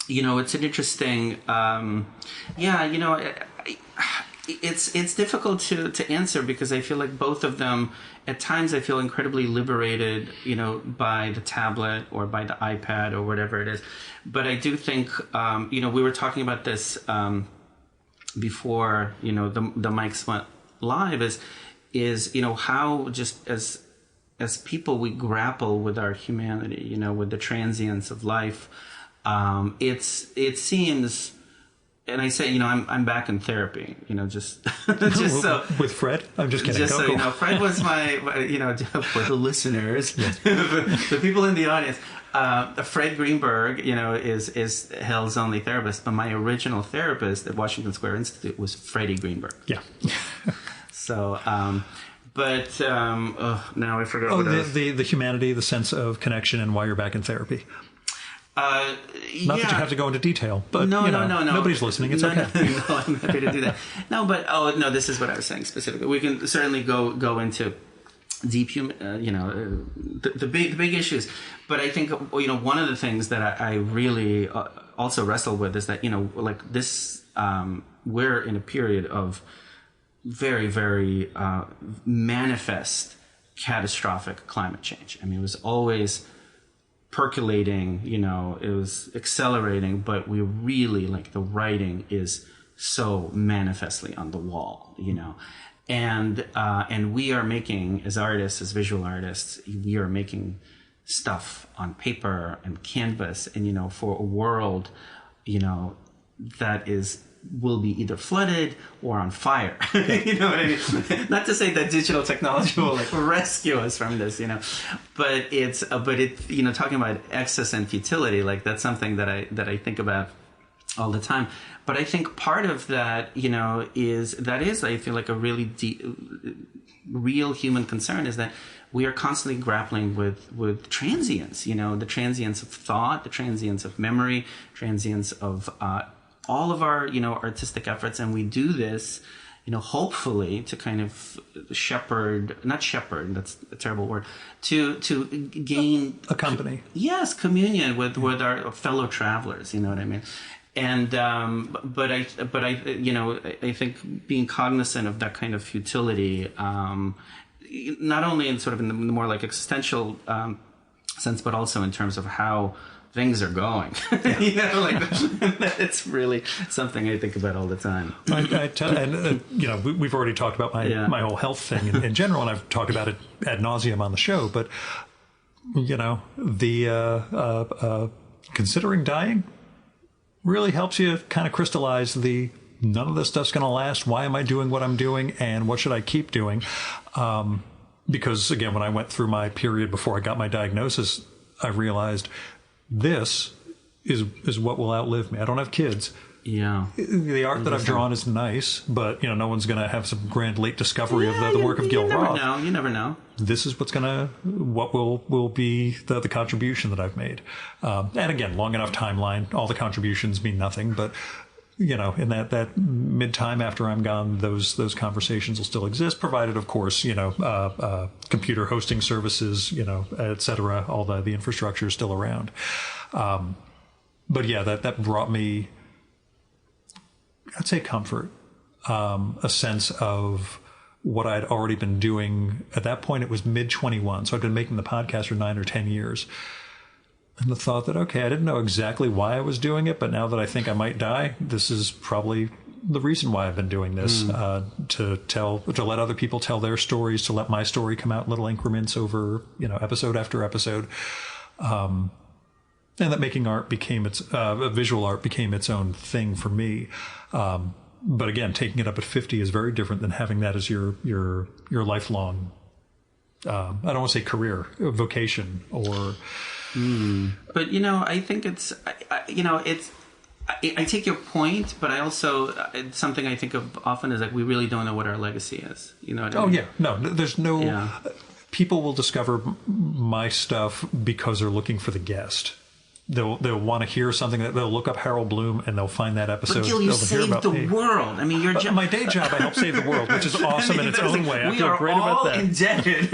it's an interesting, It's difficult to answer, because I feel like both of them, at times I feel incredibly liberated, by the tablet or by the iPad or whatever it is. But I do think, we were talking about this before, the mics went live, is how just as people we grapple with our humanity, with the transience of life. It seems... And I say, I'm back in therapy, just so. With Fred? I'm just kidding. Just so Fred was my, for the listeners, the people in the audience, Fred Greenberg, is Hell's only therapist, but my original therapist at Washington Square Institute was Freddie Greenberg. Yeah. So, now I forgot what the humanity, the sense of connection, and why you're back in therapy. Not that you have to go into detail, but no. Nobody's listening. It's okay. No, I'm happy to do that. No, but this is what I was saying specifically. We can certainly go into deep the big issues. But I think one of the things that I really also wrestle with is that like this we're in a period of very, very manifest catastrophic climate change. It was always percolating, it was accelerating, but we really, like, the writing is so manifestly on the wall, and we are making, as artists, as visual artists, we are making stuff on paper and canvas, and for a world, that will be either flooded or on fire. You know what I mean? Not to say that digital technology will rescue us from this, but it's talking about excess and futility, that's something that I think about all the time. But I think part of that, is I feel like a really real human concern is that we are constantly grappling with transience, the transience of thought, the transience of memory, transience of all of our, artistic efforts, and we do this, hopefully to kind of not shepherd, that's a terrible word, to gain accompany. Yes, communion with our fellow travelers, you know what I mean? And but I think being cognizant of that kind of futility, not only in sort of in the more like existential sense, but also in terms of how things are going. It's really something I think about all the time. We've already talked about my whole health thing in general, and I've talked about it ad nauseum on the show. But the considering dying really helps you kind of crystallize none of this stuff's going to last. Why am I doing what I'm doing, and what should I keep doing? Because again, when I went through my period before I got my diagnosis, I realized this is what will outlive me. I don't have kids. Yeah. The art that I've drawn is nice, but no one's going to have some grand late discovery of the work of Gil Roth. You never know. This is what will be the contribution that I've made. And again, long enough timeline, all the contributions mean nothing, but in that mid time after I'm gone, those conversations will still exist, provided, of course, computer hosting services, et cetera, all the infrastructure is still around. But yeah, that brought me, I'd say, comfort, a sense of what I'd already been doing. At that point, it was mid 21, so I'd been making the podcast for 9 or 10 years. And the thought that, okay, I didn't know exactly why I was doing it, but now that I think I might die, this is probably the reason why I've been doing this, to let other people tell their stories, to let my story come out in little increments over, episode after episode. And that making art became visual art became its own thing for me. But again, taking it up at 50 is very different than having that as your lifelong, I don't want to say career, vocation, or... But I think I take your point, but I also, it's something I think of often is like, we really don't know what our legacy is. You know what I mean? Yeah, no, there's no. Yeah. People will discover my stuff because they're looking for the guest. They'll want to hear something. They'll look up Harold Bloom and they'll find that episode. But Gil, you saved the world. I mean, my day job, I help save the world, which is awesome in its own way. I feel great about that. Indebted.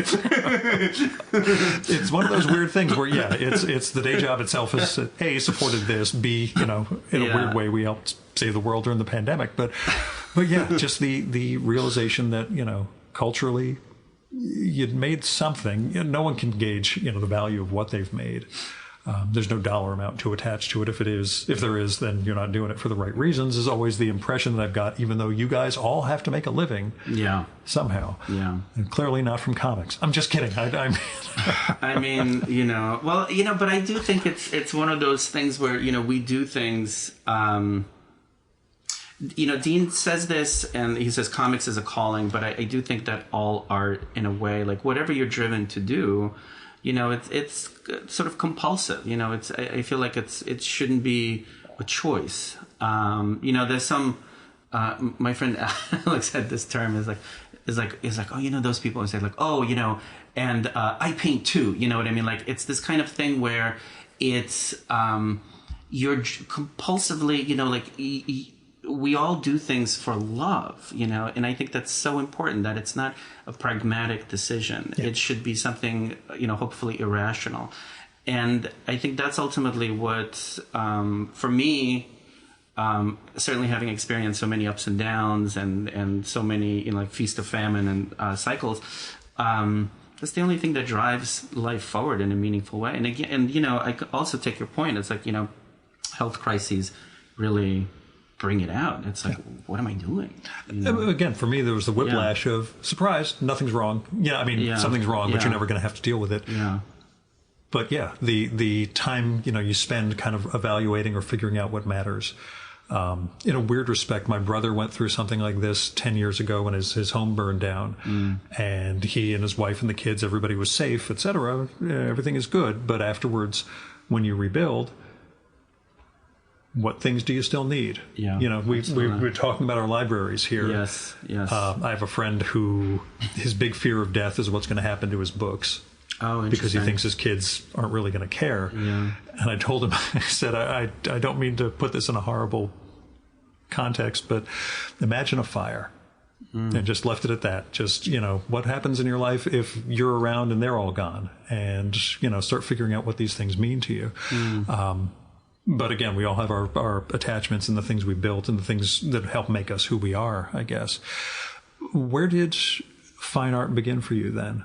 It's one of those weird things where, it's the day job itself is A, supported this, B, in a weird way we helped save the world during the pandemic. But yeah, just the realization that culturally you'd made something. No one can gauge the value of what they've made. There's no dollar amount to attach to it. If there is, then you're not doing it for the right reasons, is always the impression that I've got, even though you guys all have to make a living somehow. Yeah. And clearly not from comics. I'm just kidding. I mean, but I do think it's one of those things where, we do things, Dean says this, and he says comics is a calling, but I do think that all art, in a way, like whatever you're driven to do, it's sort of compulsive. I feel like it shouldn't be a choice. There's some. My friend Alex had this term is like, oh, those people say like, oh, and I paint too. You know what I mean? Like it's this kind of thing where it's you're compulsively, we all do things for love, and I think that's so important, that it's not a pragmatic decision. Yeah. It should be something, hopefully irrational. And I think that's ultimately what, for me, certainly having experienced so many ups and downs and so many, like feast of famine and cycles, that's the only thing that drives life forward in a meaningful way. And again, I also take your point. It's like, health crises really bring it out. It's like, what am I doing? Again, for me, there was the whiplash of surprise, nothing's wrong. Something's wrong, but you're never going to have to deal with it. Yeah. But the time, you spend kind of evaluating or figuring out what matters. In a weird respect, my brother went through something like this 10 years ago when his home burned down, and he and his wife and the kids, everybody was safe, etc. Everything is good. But afterwards, when you rebuild, what things do you still need? Yeah, we're talking about our libraries here. Yes. I have a friend who his big fear of death is what's going to happen to his books. Oh, because he thinks his kids aren't really going to care. Yeah. And I told him, I said, I don't mean to put this in a horrible context, but imagine a fire. And just left it at that. Just, what happens in your life if you're around and they're all gone? And, start figuring out what these things mean to you. But again, we all have our attachments and the things we built and the things that help make us who we are, I guess. Where did fine art begin for you then?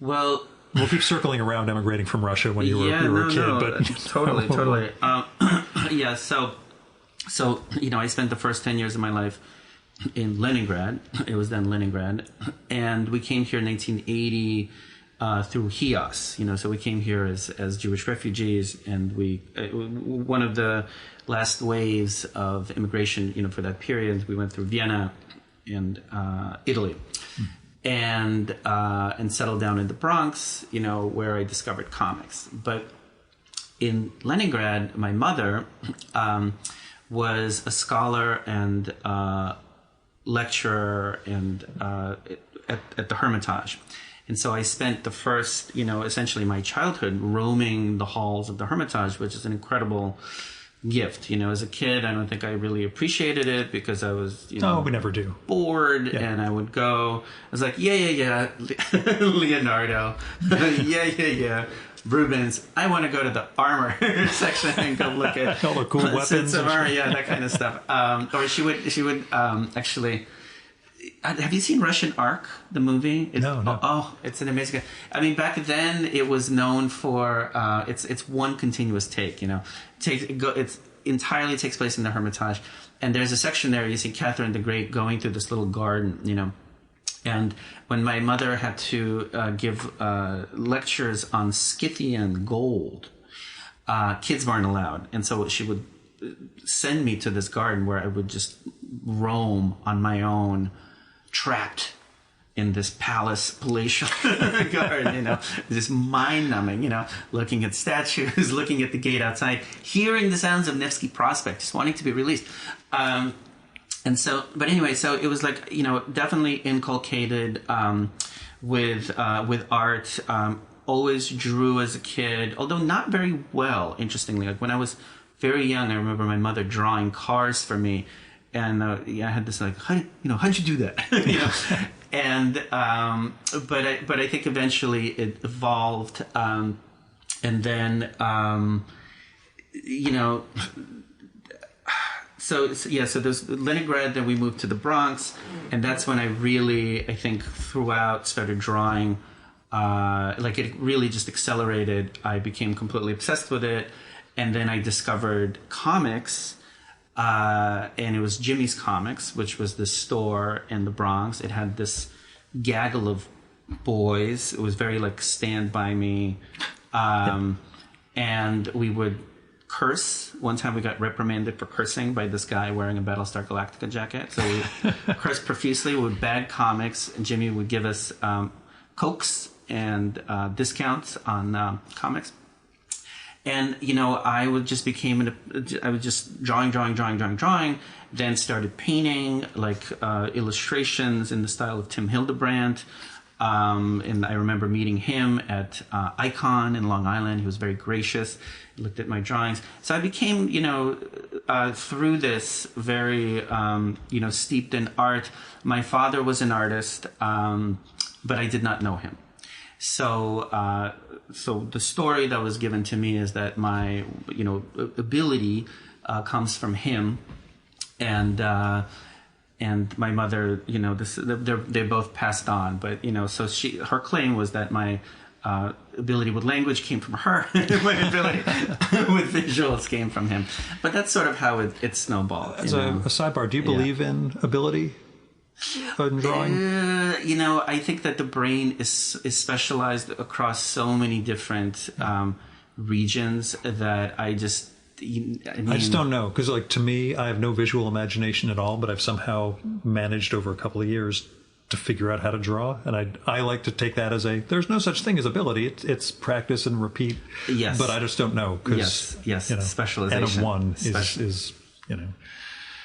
Well, we'll keep circling around emigrating from Russia when you were a kid. But totally. Yeah. So, I spent the first 10 years of my life in Leningrad. It was then Leningrad. And we came here in 1980 through HIAS. So we came here as Jewish refugees, and one of the last waves of immigration, for that period, we went through Vienna and Italy. And settled down in the Bronx, where I discovered comics. But in Leningrad, my mother was a scholar and lecturer and at the Hermitage. And so I spent the first, essentially my childhood roaming the halls of the Hermitage, which is an incredible gift. As a kid, I don't think I really appreciated it because I was, we never do. Bored, and I would go. I was like, yeah, Leonardo, yeah, Rubens. I want to go to the armor section and go look at all the cool weapons, of armor, that kind of stuff. Or she would actually. Have you seen Russian Ark, the movie? No. Oh, it's an amazing. I mean, back then it was known for it's one continuous take. It entirely takes place in the Hermitage, and there's a section there you see Catherine the Great going through this little garden. And when my mother had to give lectures on Scythian gold, kids weren't allowed, and so she would send me to this garden where I would just roam on my own, trapped in this palatial garden, just mind-numbing, looking at statues, looking at the gate outside, hearing the sounds of Nevsky Prospect, just wanting to be released. And so, but anyway, so it was like, definitely inculcated with art. Always drew as a kid, although not very well, interestingly. Like when I was very young, I remember my mother drawing cars for me. And I had this like, how'd you do that? And but I think eventually it evolved, and then so there's Leningrad. Then we moved to the Bronx, and that's when I really, I think, throughout started drawing. Like it really just accelerated. I became completely obsessed with it, and then I discovered comics. And it was Jimmy's Comics, which was the store in the Bronx. It had this gaggle of boys. It was very like Stand By Me. And we would curse. One time we got reprimanded for cursing by this guy wearing a Battlestar Galactica jacket. So we cursed profusely. We would bag comics, and Jimmy would give us cokes and discounts on comics. And, I would just I was just drawing, then started painting, like illustrations in the style of Tim Hildebrandt. And I remember meeting him at Icon in Long Island. He was very gracious. He looked at my drawings. So I became, through this very, steeped in art. My father was an artist, but I did not know him. So the story that was given to me is that my, ability comes from him, and my mother, they both passed on, but so her claim was that my ability with language came from her, my ability with visuals came from him. But that's sort of how it snowballed. As a sidebar, do you believe in ability? Drawing? I think that the brain is specialized across so many different regions that I just don't know, because to me, I have no visual imagination at all, but I've somehow managed over a couple of years to figure out how to draw, and I like to take that as there's no such thing as ability. It's practice and repeat. Yes, but I just don't know because specialization. N of one is.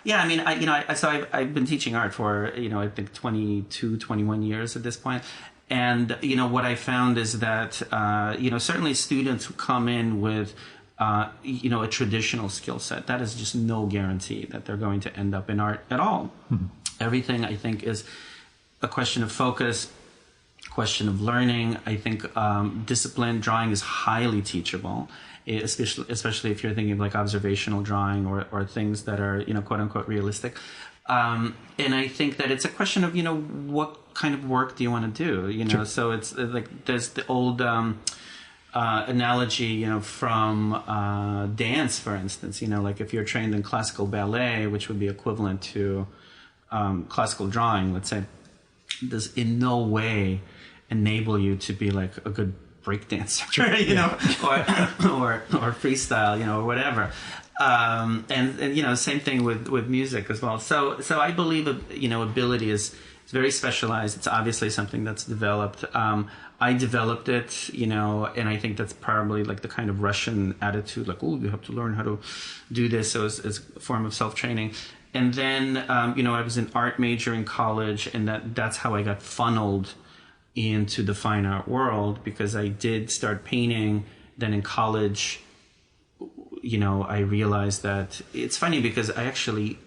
Yeah, I mean, I've been teaching art for, I think 22, 21 years at this point. And, what I found is that, certainly students who come in with a traditional skill set. That is just no guarantee that they're going to end up in art at all. Everything, I think, is a question of focus, question of learning. I think discipline, drawing is highly teachable, especially if you're thinking of like observational drawing or things that are, quote unquote realistic. And I think that it's a question of, what kind of work do you want to do? Sure. So it's like there's the old analogy, from dance, for instance. Like if you're trained in classical ballet, which would be equivalent to classical drawing, let's say, does in no way enable you to be like a good break dancer, or freestyle, or whatever. And same thing with music as well. So I believe ability is very specialized. It's obviously something that's developed. I developed it, and I think that's probably like the kind of Russian attitude, like, oh, you have to learn how to do this. So it's a form of self-training. And then, I was an art major in college, and that's how I got funneled into the fine art world, because I did start painting. Then in college, I realized that it's funny because I actually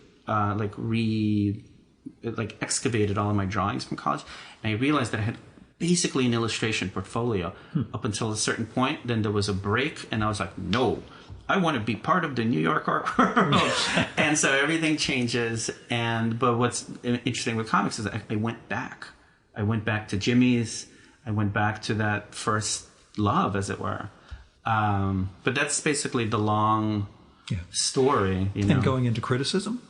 excavated all of my drawings from college, and I realized that I had basically an illustration portfolio up until a certain point. Then there was a break, and I was like, no, I want to be part of the New York art world. And so everything changes. But what's interesting with comics is I went back. I went back to Jimmy's. I went back to that first love, as it were. But that's basically the long story. And going into criticism?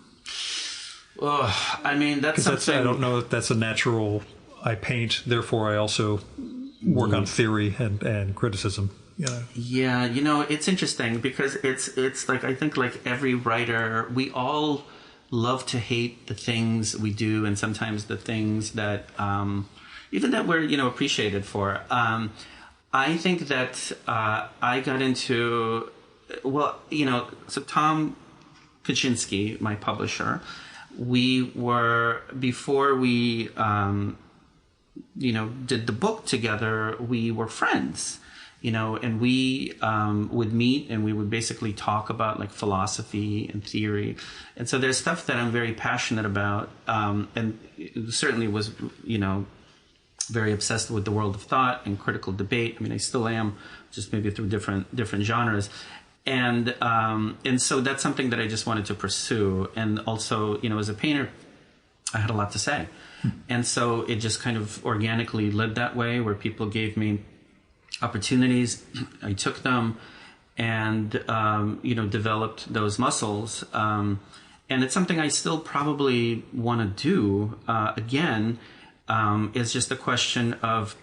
Oh, I mean, that's something... I don't know if that's a natural... I paint, therefore I also work on theory and criticism. Yeah, it's interesting because it's like, I think like every writer, we all love to hate the things we do, and sometimes the things that even that we're appreciated for. I think that I got into so Tom Kaczynski, my publisher, we were, before we did the book together, we were friends. And we would meet, and we would basically talk about like philosophy and theory. And so there's stuff that I'm very passionate about, and certainly was, very obsessed with the world of thought and critical debate. I mean, I still am, just maybe through different genres. And so that's something that I just wanted to pursue. And also, as a painter, I had a lot to say. And so it just kind of organically led that way, where people gave me opportunities. I took them and, developed those muscles. And it's something I still probably want to do again. It's just a question of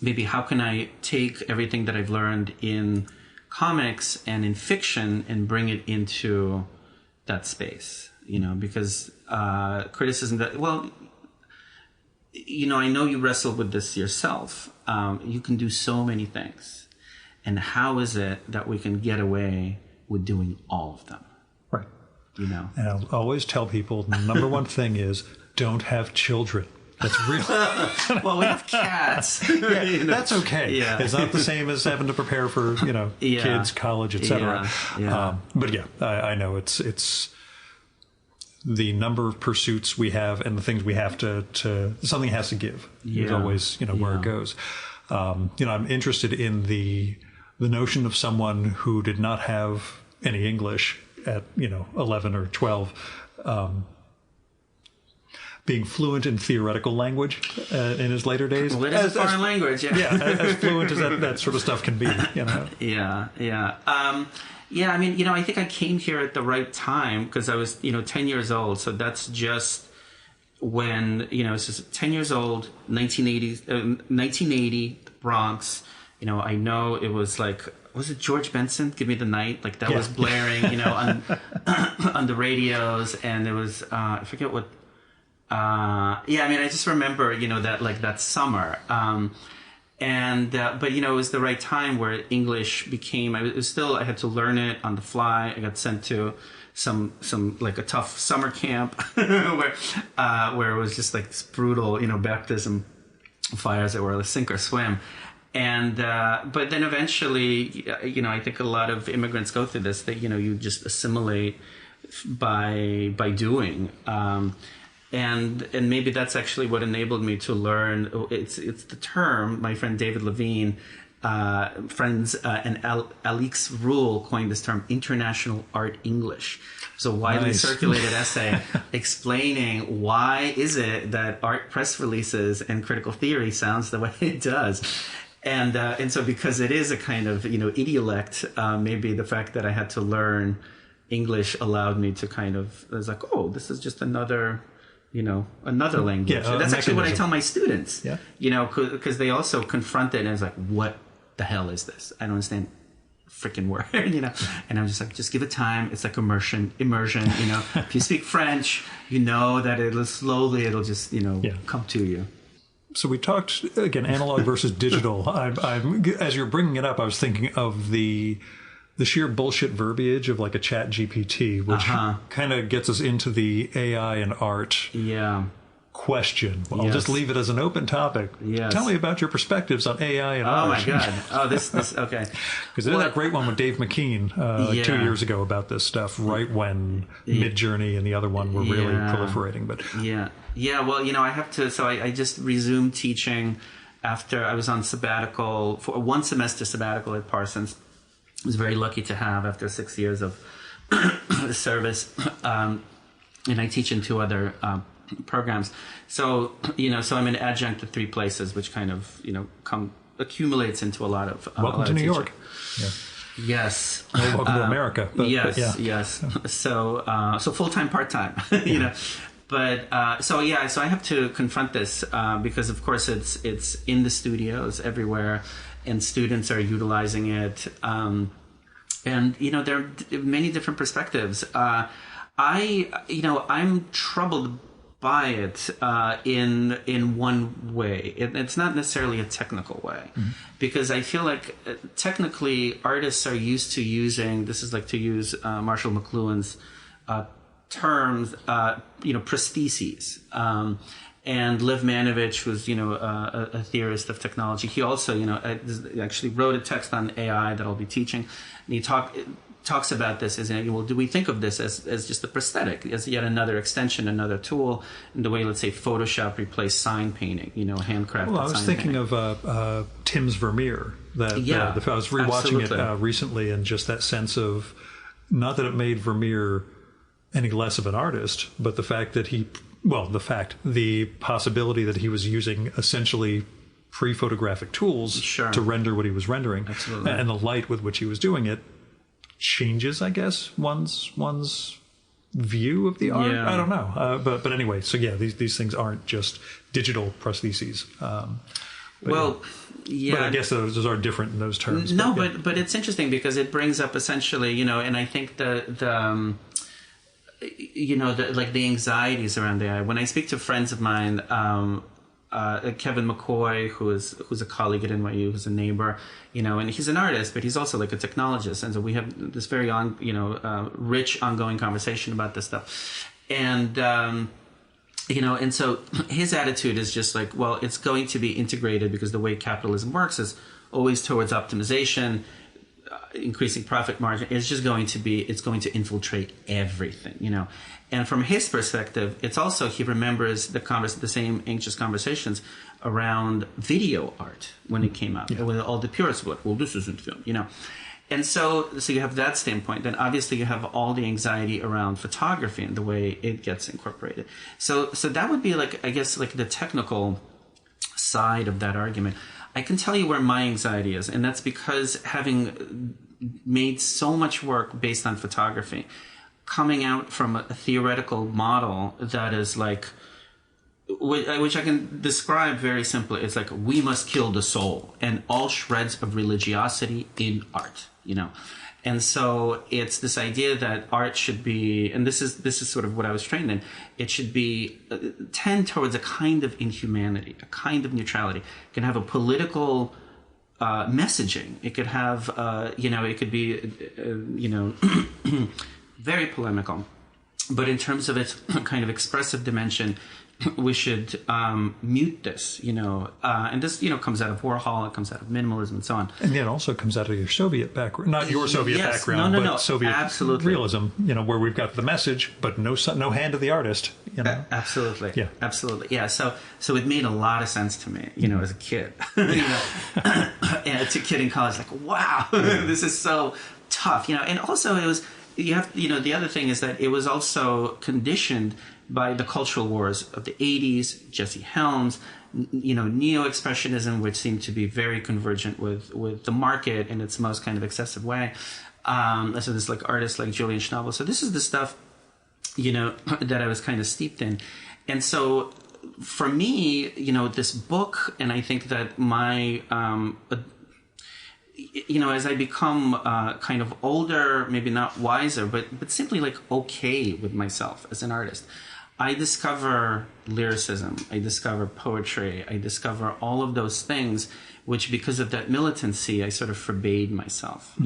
maybe how can I take everything that I've learned in comics and in fiction and bring it into that space, because criticism I know you wrestle with this yourself. You can do so many things. And how is it that we can get away with doing all of them? Right. And I'll always tell people the number one thing is don't have children. That's real. Well, we have cats. That's okay. Yeah. It's not the same as having to prepare for, kids, college, etc. But I know it's the number of pursuits we have and the things we have to something has to give. Is always, where it goes. I'm interested in the notion of someone who did not have any English at, 11 or 12, being fluent in theoretical language in his later days. Well, it is a foreign language, as fluent as that sort of stuff can be, Yeah. I mean, I think I came here at the right time because I was, 10 years old. So that's just when, it's just 10 years old, 1980, Bronx. I know it was like, was it George Benson? Give Me the Night. Like that was blaring, on the radios. And there was, I forget what, I mean, I just remember, that summer. But it was the right time where English became, I had to learn it on the fly. I got sent to some like a tough summer camp where it was just like this brutal, baptism fires that were like sink or swim. And but then eventually, I think a lot of immigrants go through this, that you just assimilate by doing, and maybe that's actually what enabled me to learn. It's the term my friend David Levine, and Alix Rule coined this term, international art English. So widely circulated essay explaining why is it that art press releases and critical theory sounds the way it does. And so because it is a kind of, idiolect, maybe the fact that I had to learn English allowed me to kind of, I was like, oh, this is just another language. Yeah, that's actually what I tell my students, yeah. Because they also confront it and it's like, what the hell is this? I don't understand freaking word, and I'm just like, just give it time. It's like immersion, if you speak French, that it'll just, come to you. So we talked, again, analog versus digital. I'm as you're bringing it up, I was thinking of the sheer bullshit verbiage of like a chat GPT, which kind of gets us into the AI and art question. Well, I'll just leave it as an open topic. Yes. Tell me about your perspectives on AI and art. Oh my God. Oh, this okay. Because there's that great one with Dave McKean 2 years ago about this stuff, right when Midjourney and the other one were really proliferating. But well, I have to. So I just resumed teaching after I was on sabbatical, for a 1 semester sabbatical at Parsons. I was very lucky to have after 6 years of service, and I teach in 2 other programs. So so I'm an adjunct at 3 places, which kind of accumulates into a lot of welcome to New York. Yeah. Yes. Well, welcome to America. Yes. So full-time, part-time. But so I have to confront this because of course it's in the studios everywhere, and students are utilizing it. And there are many different perspectives. I'm troubled by it in one way. It's not necessarily a technical way, because I feel like technically artists are used to using, this is like to use Marshall McLuhan's terms, prostheses. And Lev Manovich was, a theorist of technology. He also, actually wrote a text on AI that I'll be teaching. And he talks about this as, well, do we think of this as just a prosthetic, as yet another extension, another tool, in the way, let's say, Photoshop replaced sign painting, handcrafted. Well, I was thinking painting. Of Tim's Vermeer. I was rewatching it recently, and just that sense of, not that it made Vermeer any less of an artist, but the fact that the possibility that he was using essentially pre-photographic tools to render what he was rendering. Absolutely. And the light with which he was doing it changes, I guess, one's view of the art. I don't know. But anyway, so these things aren't just digital prostheses. But I guess those are different in those terms. No, but it's interesting because it brings up essentially, and I think the anxieties around AI. When I speak to friends of mine, Kevin McCoy, who's a colleague at NYU, who's a neighbor, and he's an artist, but he's also like a technologist, and so we have this very rich ongoing conversation about this stuff, and and so his attitude is just like, well, it's going to be integrated because the way capitalism works is always towards optimization. Increasing profit margin it's going to infiltrate everything, and from his perspective, it's also, he remembers the same anxious conversations around video art when it came out, when all the purists were like, well, this isn't film, and so you have that standpoint. Then obviously you have all the anxiety around photography and the way it gets incorporated. So that would be like, I guess, like the technical side of that argument. I can tell you where my anxiety is, and that's because having made so much work based on photography, coming out from a theoretical model that is like, which I can describe very simply, it's like, we must kill the soul and all shreds of religiosity in art, And so it's this idea that art should be, and this is sort of what I was trained in, it should be tend towards a kind of inhumanity, a kind of neutrality. It can have a political messaging. It could have, it could be, very polemical. But in terms of its kind of expressive dimension, we should mute this, and this, comes out of Warhol, it comes out of minimalism and so on. And it also comes out of your Soviet background, not your Soviet background, but Soviet realism, where we've got the message, but no hand of the artist, Absolutely. Yeah. Absolutely. Yeah. So it made a lot of sense to me, as a kid, and as a kid in college, like, wow, this is so tough, and also it was, the other thing is that it was also conditioned by the cultural wars of the 80s, Jesse Helms, neo-expressionism, which seemed to be very convergent with the market in its most kind of excessive way. So there's like artists like Julian Schnabel. So this is the stuff, that I was kind of steeped in. And so for me, this book, and I think that my, as I become kind of older, maybe not wiser, but simply like okay with myself as an artist, I discover lyricism, I discover poetry, I discover all of those things, which because of that militancy, I sort of forbade myself,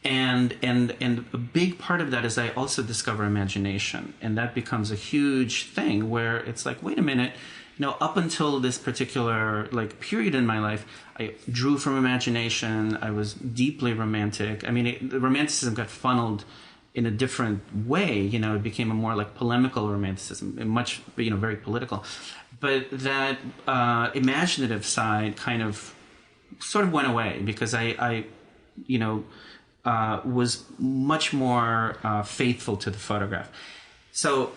And a big part of that is I also discover imagination, and that becomes a huge thing where it's like, wait a minute, up until this particular period in my life, I drew from imagination. I was deeply romantic. I mean, the romanticism got funneled in a different way. It became a more polemical romanticism, much, very political. But that imaginative side kind of sort of went away because I was much more faithful to the photograph. So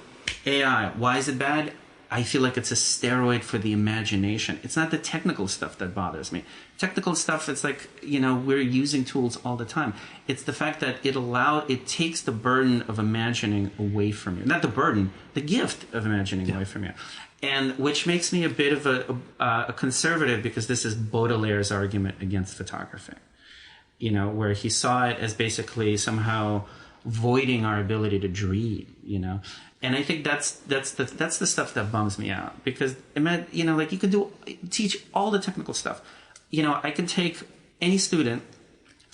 AI, why is it bad? I feel like it's a steroid for the imagination. It's not the technical stuff that bothers me. Technical stuff, it's like, we're using tools all the time. It's the fact that it takes the burden of imagining away from you. Not the burden, the gift of imagining away from you. And which makes me a bit of a conservative, because this is Baudelaire's argument against photography. Where he saw it as basically somehow voiding our ability to dream, And I think that's the stuff that bums me out, because you could teach all the technical stuff. I can take any student.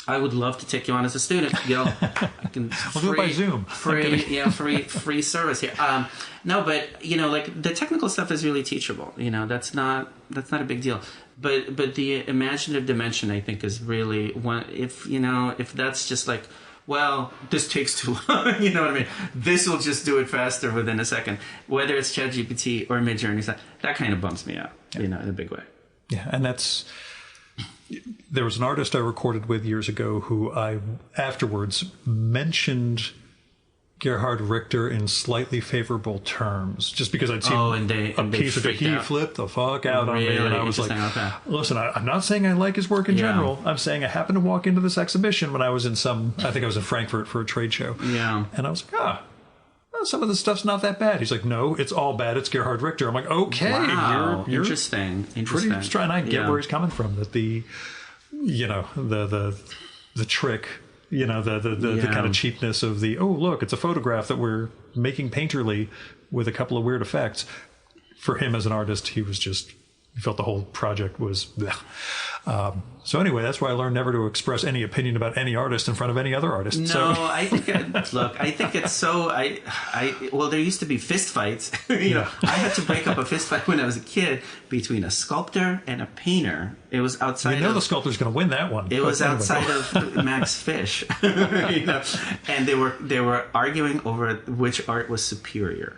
I would love to take you on as a student. I can we'll do it by Zoom. Free service here. No, but the technical stuff is really teachable. That's not a big deal. But the imaginative dimension, I think, is really one. If that's just like, well, this takes too long. You know what I mean? This will just do it faster within a second. Whether it's ChatGPT or Midjourney, that kind of bumps me out. In a big way. Yeah, and there was an artist I recorded with years ago who I afterwards mentioned Gerhard Richter in slightly favorable terms, just because I'd seen a piece of it. He flipped the fuck out on me, and I was like, listen, I'm not saying I like his work in general. I'm saying I happened to walk into this exhibition when I was I think I was in Frankfurt for a trade show. Yeah. And I was like, some of the stuff's not that bad. He's like, no, it's all bad. It's Gerhard Richter. I'm like, okay, wow. You're interesting. Pretty strong. I get where he's coming from. That the trick, the kind of cheapness of look, it's a photograph that we're making painterly with a couple of weird effects. For him as an artist, he felt the whole project was bleh. So anyway, that's why I learned never to express any opinion about any artist in front of any other artist. No, I think it's so. Well, there used to be fist fights. I had to break up a fist fight when I was a kid between a sculptor and a painter. It was outside. The sculptor's going to win that one. It was outside of Max Fish, and they were arguing over which art was superior.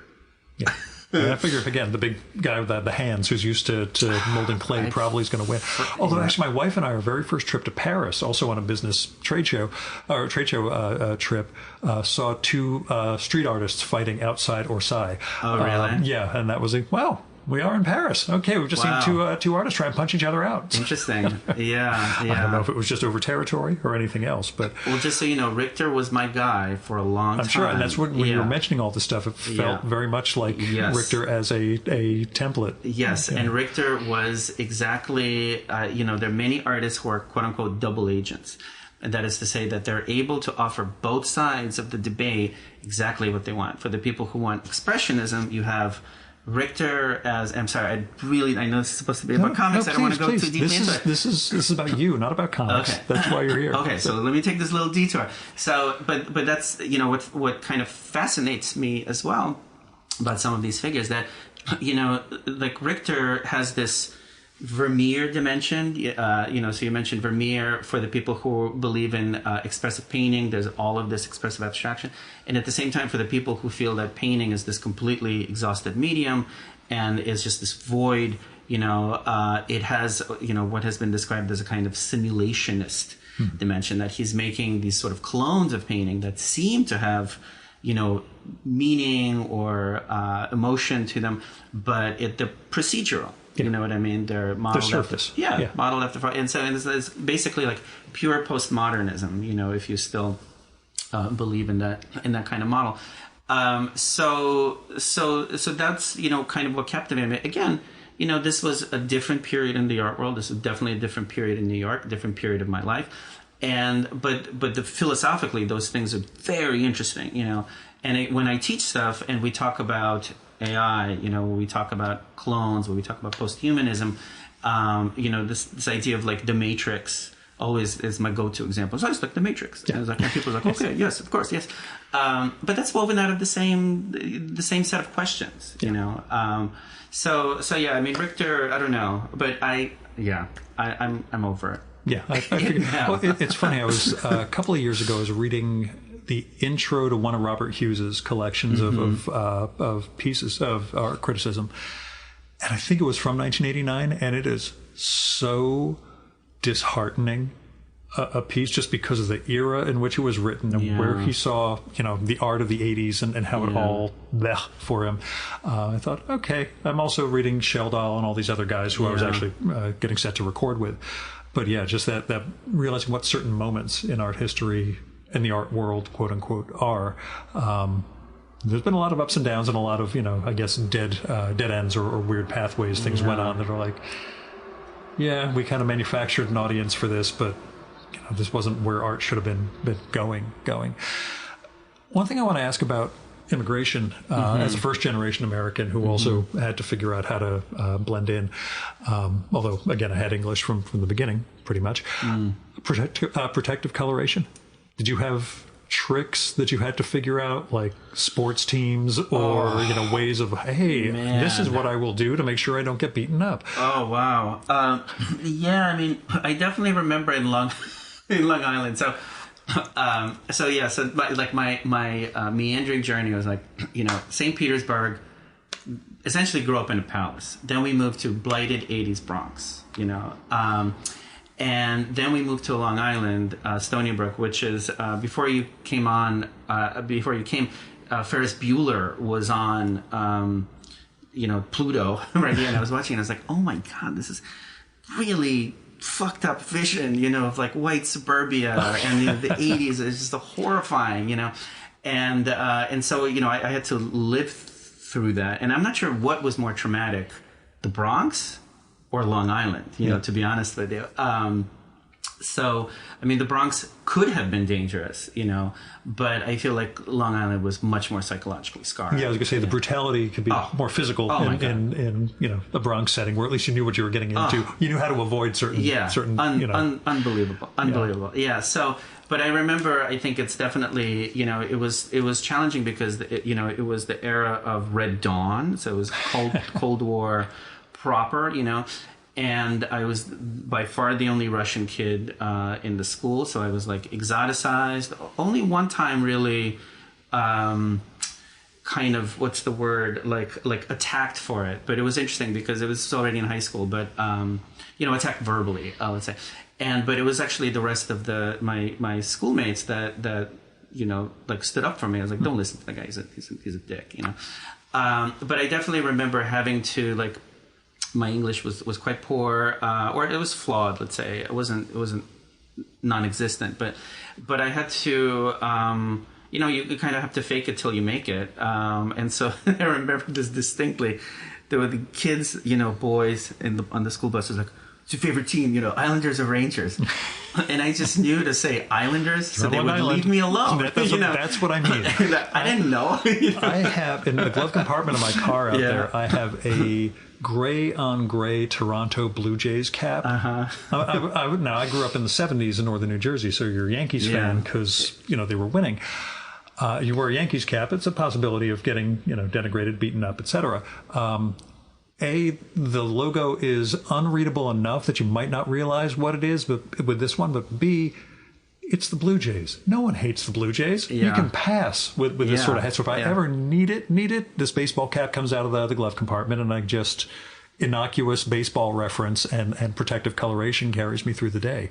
Yeah. I figure, again, the big guy with the hands who's used to molding clay probably is going to win. Although, actually, my wife and I, our very first trip to Paris, also on a business trip, saw two street artists fighting outside Orsay. Oh, really? Yeah, and that was wow. We are in Paris. Okay, we've just seen two artists try and punch each other out. Interesting. Yeah. I don't know if it was just over territory or anything else, but just so you know, Richter was my guy for a long time. I'm sure, and that's when you were mentioning all this stuff, it felt very much like Richter as a template. Yes, and Richter was exactly. There are many artists who are quote unquote double agents. And that is to say that they're able to offer both sides of the debate exactly what they want. For the people who want expressionism, you have Richter as, I'm sorry, I know this is supposed to be about comics. I don't want to go too deep into it. This is about you, not about comics. Okay. That's why you're here. Okay, so let me take this little detour. So, but that's, what kind of fascinates me as well about some of these figures, that like Richter has this Vermeer dimension, so you mentioned Vermeer for the people who believe in expressive painting. There's all of this expressive abstraction. And at the same time, for the people who feel that painting is this completely exhausted medium and is just this void, it has, what has been described as a kind of simulationist dimension, that he's making these sort of clones of painting that seem to have, meaning or emotion to them, but they're procedural. You know what I mean? They're modeled surface. Modeled after. And so it's basically like pure postmodernism, if you still believe in that kind of model. So that's, kind of what captivated me. Again, this was a different period in the art world. This was definitely a different period in New York, a different period of my life. But philosophically, those things are very interesting, And when I teach stuff and we talk about AI, when we talk about clones, when we talk about posthumanism, this idea of like the Matrix always is my go-to example. So I just like the Matrix. Yeah. And people are like, okay, yes, of course, yes. But that's woven out of the same set of questions, So yeah, I mean, Richter, I don't know, but I'm over it. Yeah, I figured. Well, it's funny. I was a couple of years ago. I was reading the intro to one of Robert Hughes's collections of pieces of art criticism, and I think it was from 1989, and it is so disheartening a piece just because of the era in which it was written and where he saw the art of the 80s and how it all for him. I thought, okay, I'm also reading Sheldal and all these other guys who I was actually getting set to record with. But yeah, just that realizing what certain moments in art history and the art world, quote unquote, are. There's been a lot of ups and downs and a lot of, I guess, dead ends or weird pathways things went on that are like, yeah, we kind of manufactured an audience for this, but this wasn't where art should have been going. One thing I want to ask about immigration, as a first-generation American who also had to figure out how to blend in, although, again, I had English from the beginning, pretty much. Protective coloration. Did you have tricks that you had to figure out, like sports teams or ways of, hey, this is what I will do to make sure I don't get beaten up? Oh, wow. I mean, I definitely remember in Long Island. So my meandering journey was like, St. Petersburg, essentially grew up in a palace. Then we moved to blighted 80s Bronx, and then we moved to Long Island, Stony Brook, which is before you came, Ferris Bueller was on, Pluto right here, and I was watching, and I was like, oh my God, this is really fucked up vision, of like white suburbia and the 80s is just horrifying, and so I had to live through that, and I'm not sure what was more traumatic, the Bronx or Long Island, to be honest with you. So, I mean, the Bronx could have been dangerous, but I feel like Long Island was much more psychologically scarred. Yeah, I was going to say the brutality could be more physical in a Bronx setting, where at least you knew what you were getting into. You knew how to avoid certain unbelievable. Yeah. So, but I remember, I think it's definitely, it was challenging because it was the era of Red Dawn, so it was Cold War proper, and I was by far the only Russian kid in the school, so I was like exoticized. Only one time really kind of, what's the word, like attacked for it, but it was interesting because it was already in high school, but attacked verbally, let's say. But it was actually the rest of my schoolmates that stood up for me. I was like, don't listen to the guy, he's a dick, but I definitely remember having to my English was quite poor, or it was flawed. Let's say it wasn't non-existent, but I had to, you kind of have to fake it till you make it. And so I remember this distinctly. There were the kids, boys on the school bus was like, "What's your favorite team?" Islanders or Rangers. And I just knew to say Islanders, so they would leave me alone. That's what I mean. I didn't know. I have in the glove compartment of my car out there. I have a gray on gray Toronto Blue Jays cap. Now I grew up in the 70s in northern New Jersey, so you're a Yankees fan because they were winning. You wear a Yankees cap, it's a possibility of getting, denigrated, beaten up, etc. A, the logo is unreadable enough that you might not realize what it is with this one, but B, it's the Blue Jays. No one hates the Blue Jays. Yeah. You can pass with this sort of hat. So if I ever need it, this baseball cap comes out of the glove compartment, and I just innocuous baseball reference and protective coloration carries me through the day.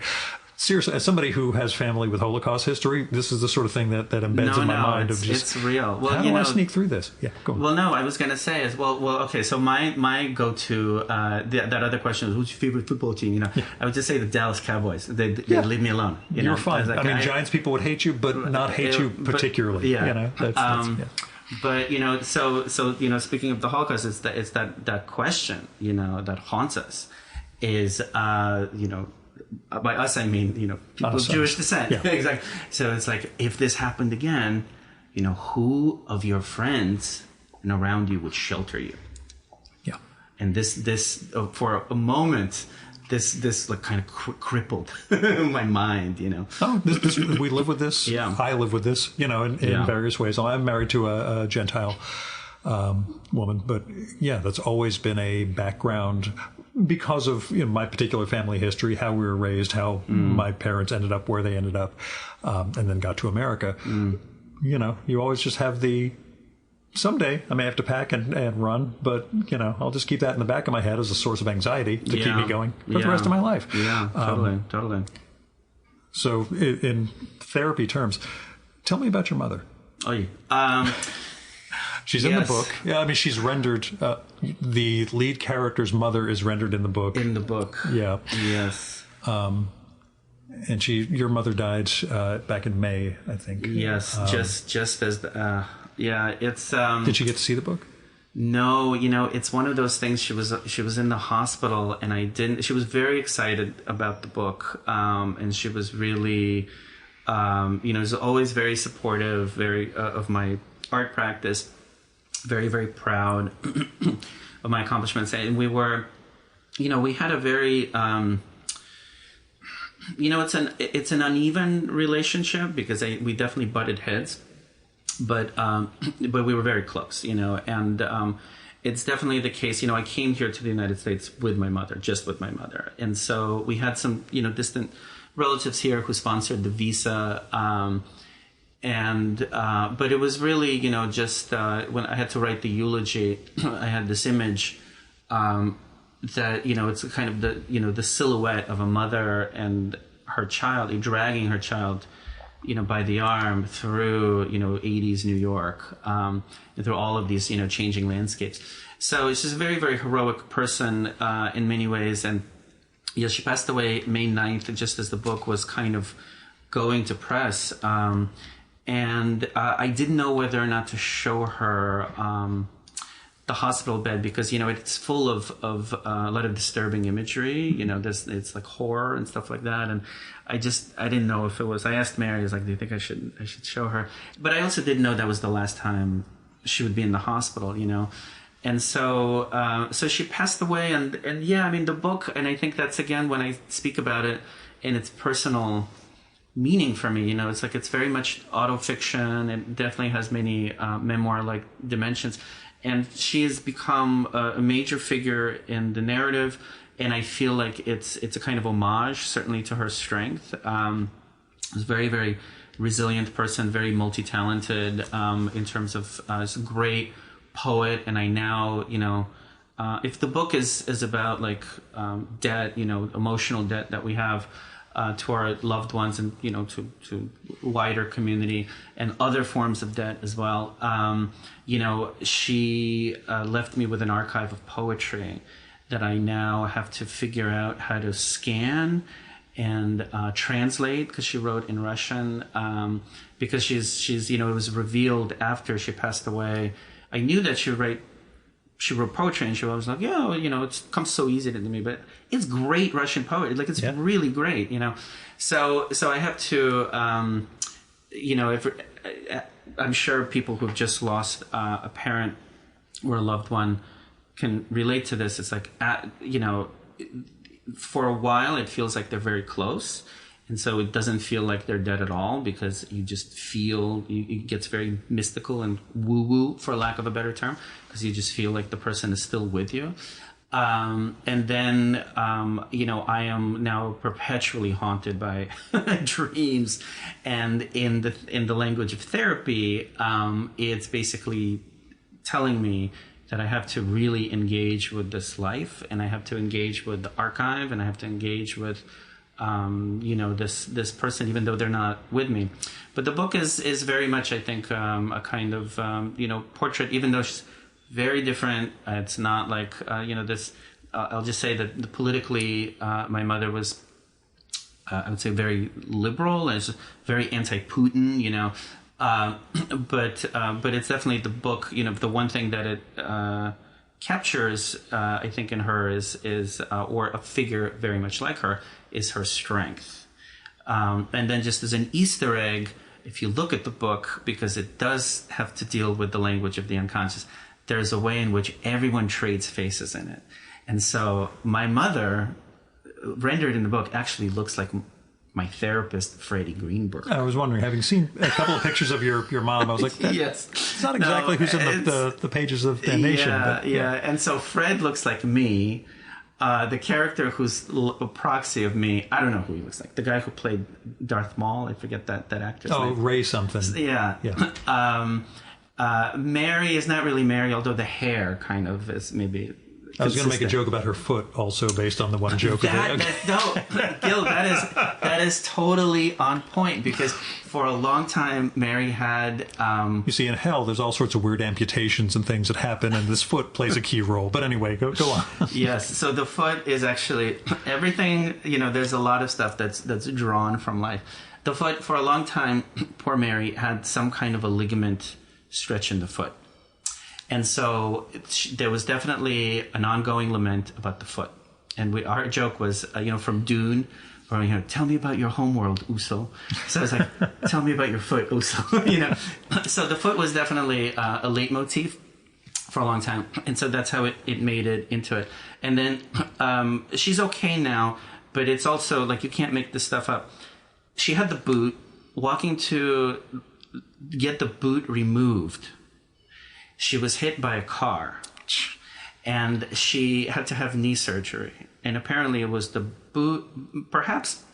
Seriously, as somebody who has family with Holocaust history, this is the sort of thing that embeds in my mind of just, it's real. Well, how do I sneak through this? Yeah, go on. Well, no, I was going to say as well, okay, so my go-to, that other question was, who's your favorite football team? I would just say the Dallas Cowboys. They leave me alone. You're fine. I mean, Giants people would hate you, but not hate you particularly. But so speaking of the Holocaust, it's that question that haunts us is by us I mean people of Jewish descent. Yeah. Exactly. So it's like, if this happened again, who of your friends and around you would shelter you? Yeah. And this for a moment. This like kind of crippled my mind, Oh, this, we live with this. Yeah. I live with this, in various ways. I'm married to a Gentile woman, but that's always been a background because of my particular family history, how we were raised, how my parents ended up where they ended up, and then got to America. You always just have someday I may have to pack and run, but I'll just keep that in the back of my head as a source of anxiety to keep me going for the rest of my life. Yeah, totally. So in therapy terms, tell me about your mother. Oh, yeah. She's in the book. Yeah, I mean, she's rendered. The lead character's mother is rendered in the book. In the book. Yeah. Yes. And your mother died back in May, I think. Yes, just as the. It's. Did she get to see the book? No, it's one of those things. She was in the hospital, and I didn't. She was very excited about the book, and she was really, was always very supportive, very of my art practice, very very proud of my accomplishments, and we were, we had a very. It's an uneven relationship because we definitely butted heads. But we were very close, and it's definitely the case. I came here to the United States with my mother, just with my mother. And so we had some, distant relatives here who sponsored the visa. But it was really, just when I had to write the eulogy, I had this image that, it's kind of the silhouette of a mother and her child, dragging her child by the arm through, 80s New York, and through all of these, changing landscapes. So she's a very, very heroic person in many ways. And she passed away May 9th, just as the book was kind of going to press. And I didn't know whether or not to show her the hospital bed because, it's full of a lot of disturbing imagery. It's like horror and stuff like that. And I didn't know if it was. I asked Mary, I was like, do you think I should show her? But I also didn't know that was the last time she would be in the hospital, And so she passed away. And the book, and I think that's, again, when I speak about it in its personal meaning for me, it's like it's very much autofiction. It definitely has many memoir-like dimensions. And she has become a major figure in the narrative, and I feel like it's a kind of homage, certainly, to her strength. She's a very, very resilient person, very multi-talented in terms of she's a great poet. And I now, if the book is about like debt, emotional debt that we have to our loved ones and, to wider community and other forms of debt as well. She left me with an archive of poetry that I now have to figure out how to scan and translate because she wrote in Russian because she's it was revealed after she passed away. I knew that she wrote poetry, and she was like, it comes so easy to me, but it's great Russian poetry. Like, it's really great, So I have to, if I'm sure people who've just lost a parent or a loved one can relate to this. It's like, for a while, it feels like they're very close. And so it doesn't feel like they're dead at all, because you just feel, it gets very mystical and woo-woo, for lack of a better term, because you just feel like the person is still with you. And then, I am now perpetually haunted by dreams. And in the language of therapy, it's basically telling me that I have to really engage with this life, and I have to engage with the archive, and I have to engage with this person, even though they're not with me. But the book is very much, I think, a kind of portrait, even though she's very different. It's not like this. I'll just say that politically, my mother was, I would say, very liberal, and is very anti-Putin. But it's definitely the book. The one thing that it captures, I think, in her is or a figure very much like her, is her strength. And then, just as an Easter egg, if you look at the book, because it does have to deal with the language of the unconscious, there's a way in which everyone trades faces in it. And so my mother, rendered in the book, actually looks like my therapist, Freddie Greenberg. I was wondering, having seen a couple of pictures of your mom, I was like, yes, it's not exactly who's in the pages of Damnation. Yeah. And so Fred looks like me. The character who's a proxy of me, I don't know who he looks like. The guy who played Darth Maul, I forget that actor's name. Oh, Ray something. Yeah. Mary is not really Mary, although the hair kind of is maybe. I was going to make a joke about her foot, also based on the one joke. Gil, that is totally on point, because for a long time Mary had. You see, in hell, there's all sorts of weird amputations and things that happen, and this foot plays a key role. But anyway, go on. Yes, so the foot is actually everything. There's a lot of stuff that's drawn from life. The foot, for a long time, poor Mary had some kind of a ligament stretch in the foot. And so there was definitely an ongoing lament about the foot. And our joke was, from Dune, or, tell me about your homeworld, Uso. So I was like, tell me about your foot, Uso. So the foot was definitely a leitmotif for a long time. And so that's how it made it into it. And then she's okay now, but it's also like, you can't make this stuff up. She had the boot, walking to get the boot removed. She was hit by a car, and she had to have knee surgery. And apparently it was the boot, perhaps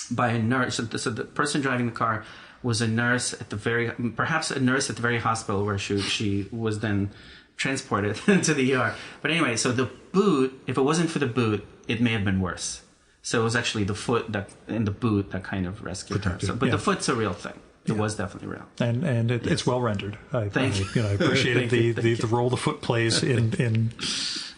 by a nurse. So the person driving the car was a nurse at the very hospital where she was then transported to the ER. But anyway, so the boot, if it wasn't for the boot, it may have been worse. So it was actually the foot in the boot that kind of rescued her. So, but the foot's a real thing. It was definitely real, and it's well rendered. I appreciated the role the foot plays in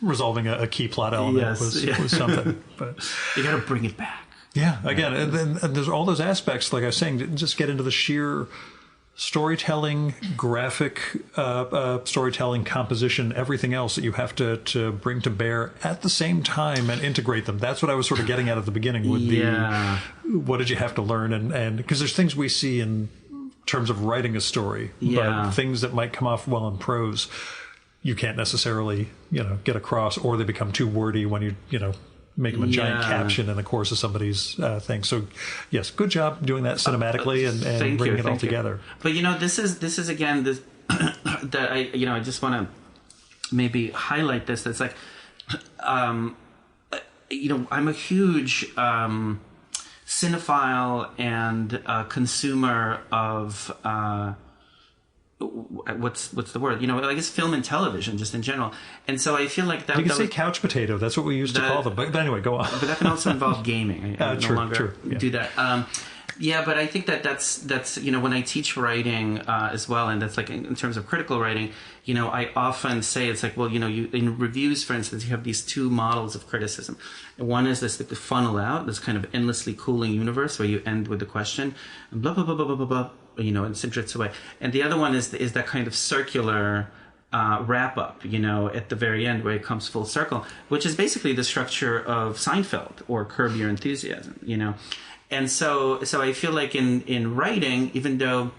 resolving a key plot element. Was something, but you got to bring it back. Yeah, again, and there's all those aspects, like I was saying, just get into the sheer storytelling, graphic storytelling, composition, everything else that you have to bring to bear at the same time and integrate them. That's what I was sort of getting at the beginning with what did you have to learn, and because there's things we see in terms of writing a story, but things that might come off well in prose, you can't necessarily get across, or they become too wordy when you make them a giant caption in the course of somebody's thing. So, yes, good job doing that cinematically and bringing it all together. But this is again this that I just want to maybe highlight this. That's like, I'm a huge cinephile and consumer of. What's the word? I guess film and television, just in general. And so I feel like that. You can say couch potato. That's what we used to call them. But anyway, go on. But that can also involve gaming. I no longer do that. But I think that's when I teach writing as well, and that's like in terms of critical writing. I often say it's like, well, you in reviews, for instance, you have these two models of criticism. One is this the funnel out, this kind of endlessly cooling universe where you end with the question, and blah blah blah blah blah blah blah. And it drifts away. And the other one is that kind of circular wrap up, at the very end where it comes full circle, which is basically the structure of Seinfeld or Curb Your Enthusiasm, And so I feel like in writing, even though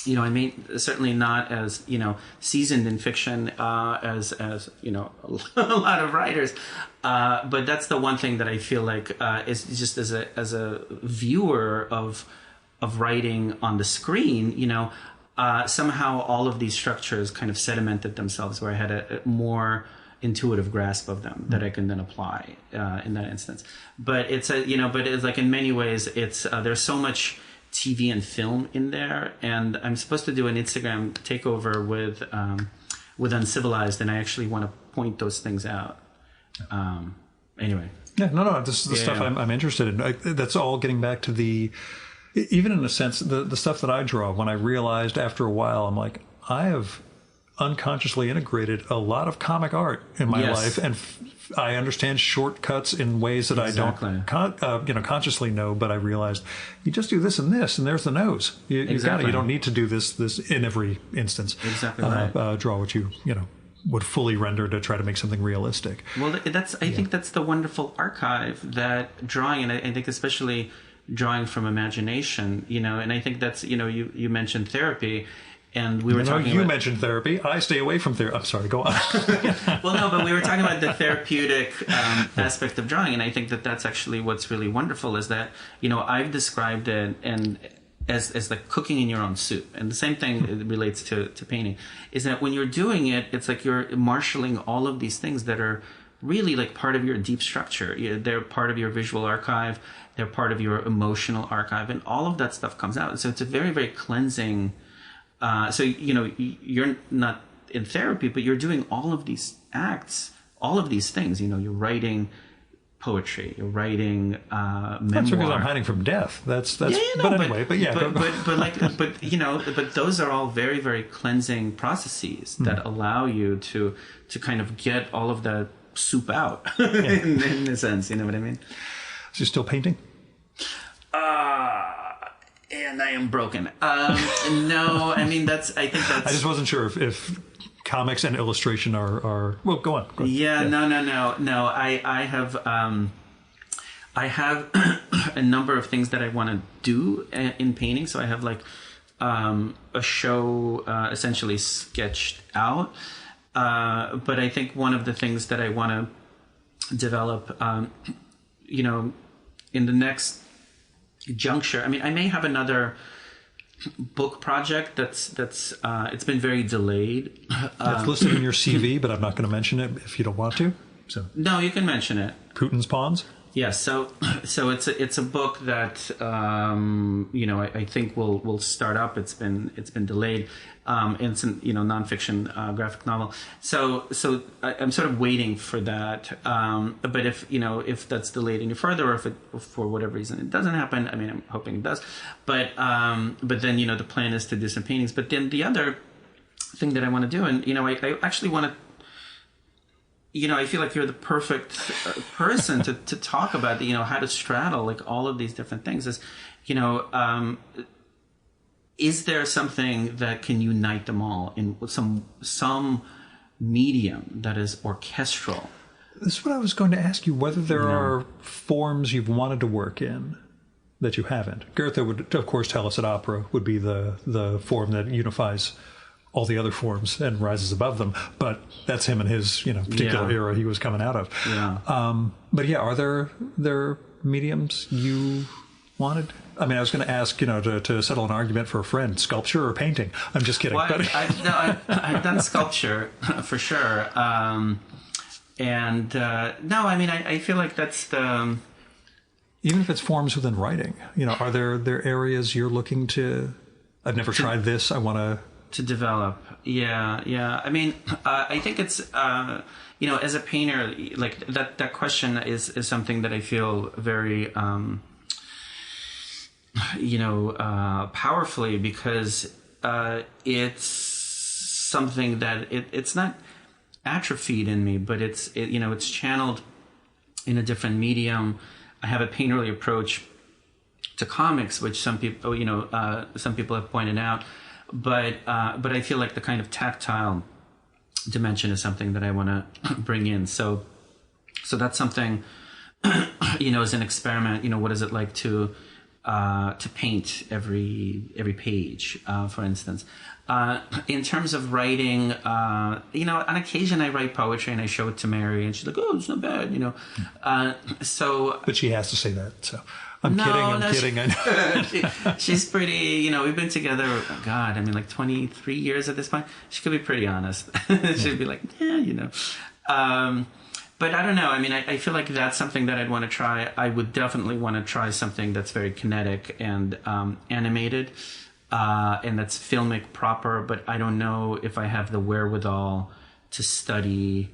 I mean, certainly not as, seasoned in fiction as a lot of writers. But that's the one thing that I feel like is just as a viewer of writing on the screen, somehow all of these structures kind of sedimented themselves where I had a more intuitive grasp of them that I can then apply in that instance. But it's but it's like in many ways it's there's so much TV and film in there, and I'm supposed to do an Instagram takeover with Uncivilized, and I actually want to point those things out. Anyway. Yeah, no, this is the stuff I'm interested in. That's all getting back to even in a sense, the stuff that I draw, when I realized after a while, I'm like, I have unconsciously integrated a lot of comic art in my life, and I understand shortcuts in ways that I don't consciously know, but I realized you just do this and this, and there's the nose. You don't need to do this in every instance. Exactly right. Draw what you would fully render to try to make something realistic. Well, I think that's the wonderful archive that drawing, and I think especially drawing from imagination, and I think that's, you mentioned therapy. And we were talking about... You mentioned therapy. I stay away from therapy. I'm sorry, go on. Well, no, but we were talking about the therapeutic aspect of drawing, and I think that's actually what's really wonderful is that, I've described it as like cooking in your own soup. And the same thing relates to painting, is that when you're doing it, it's like you're marshaling all of these things that are really like part of your deep structure. They're part of your visual archive. They're part of your emotional archive. And all of that stuff comes out. So it's a very, very cleansing... So, you're not in therapy, but you're doing all of these acts, all of these things. You're writing poetry, you're writing memoir. That's because I'm hiding from death. But those are all very, very cleansing processes that allow you to kind of get all of that soup out in a sense. You know what I mean? So you're still painting? And I am broken. No, I mean, I think that's... I just wasn't sure if comics and illustration are... Well, go on. Yeah, no. I have a number of things that I want to do in painting. So I have like a show essentially sketched out. But I think one of the things that I want to develop, in the next juncture, I mean, I may have another book project that's it's been very delayed. It's listed in your CV, but I'm not going to mention it if you don't want to. So no, you can mention it. Putin's Pawns. Yes, so it's a book that I think will start up. It's been delayed. It's a nonfiction graphic novel. So I'm sort of waiting for that. But if that's delayed any further, or if for whatever reason it doesn't happen, I mean, I'm hoping it does. But then the plan is to do some paintings. But then the other thing that I want to do, and I actually want to. I feel like you're the perfect person to talk about, how to straddle like all of these different things. Is there something that can unite them all in some medium that is orchestral? This is what I was going to ask you, whether there are forms you've wanted to work in that you haven't. Goethe would, of course, tell us that opera would be the form that unifies all the other forms and rises above them, but that's him and his particular era he was coming out of. But are there mediums you wanted? I mean, I was going to ask to settle an argument for a friend, sculpture or painting. I'm just kidding. Well, I've done sculpture for sure, I feel like that's the... Even if it's forms within writing, are there areas you're looking to? I've never tried this. I want to develop. I mean, I think it's as a painter, like that question is something that I feel very powerfully, because it's something that it's not atrophied in me, but it's channeled in a different medium. I have a painterly approach to comics, which some people have pointed out. But I feel like the kind of tactile dimension is something that I want to bring in. So that's something, as an experiment. What is it like to to paint every page, for instance. In terms of writing, on occasion I write poetry and I show it to Mary, and she's like, "Oh, it's not bad," But she has to say that, so I'm kidding. I know. She's pretty. We've been together. God, 23 years at this point. She could be pretty honest. She'd be like, "Yeah, But I don't know. I feel like that's something that I'd want to try. I would definitely want to try something that's very kinetic and animated. And that's filmic proper, but I don't know if I have the wherewithal to study,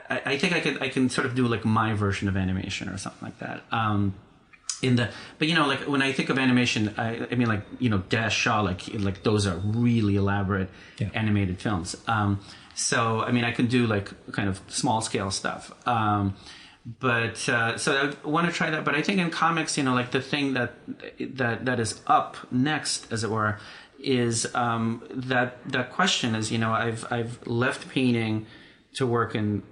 I think I can sort of do like my version of animation or something like that. But when I think of animation, I mean Dash Shaw, like those are really elaborate animated films. So I can do like kind of small scale stuff. But so I want to try that. But I think in comics, the thing that is up next, as it were, is that question is, I've left painting to work in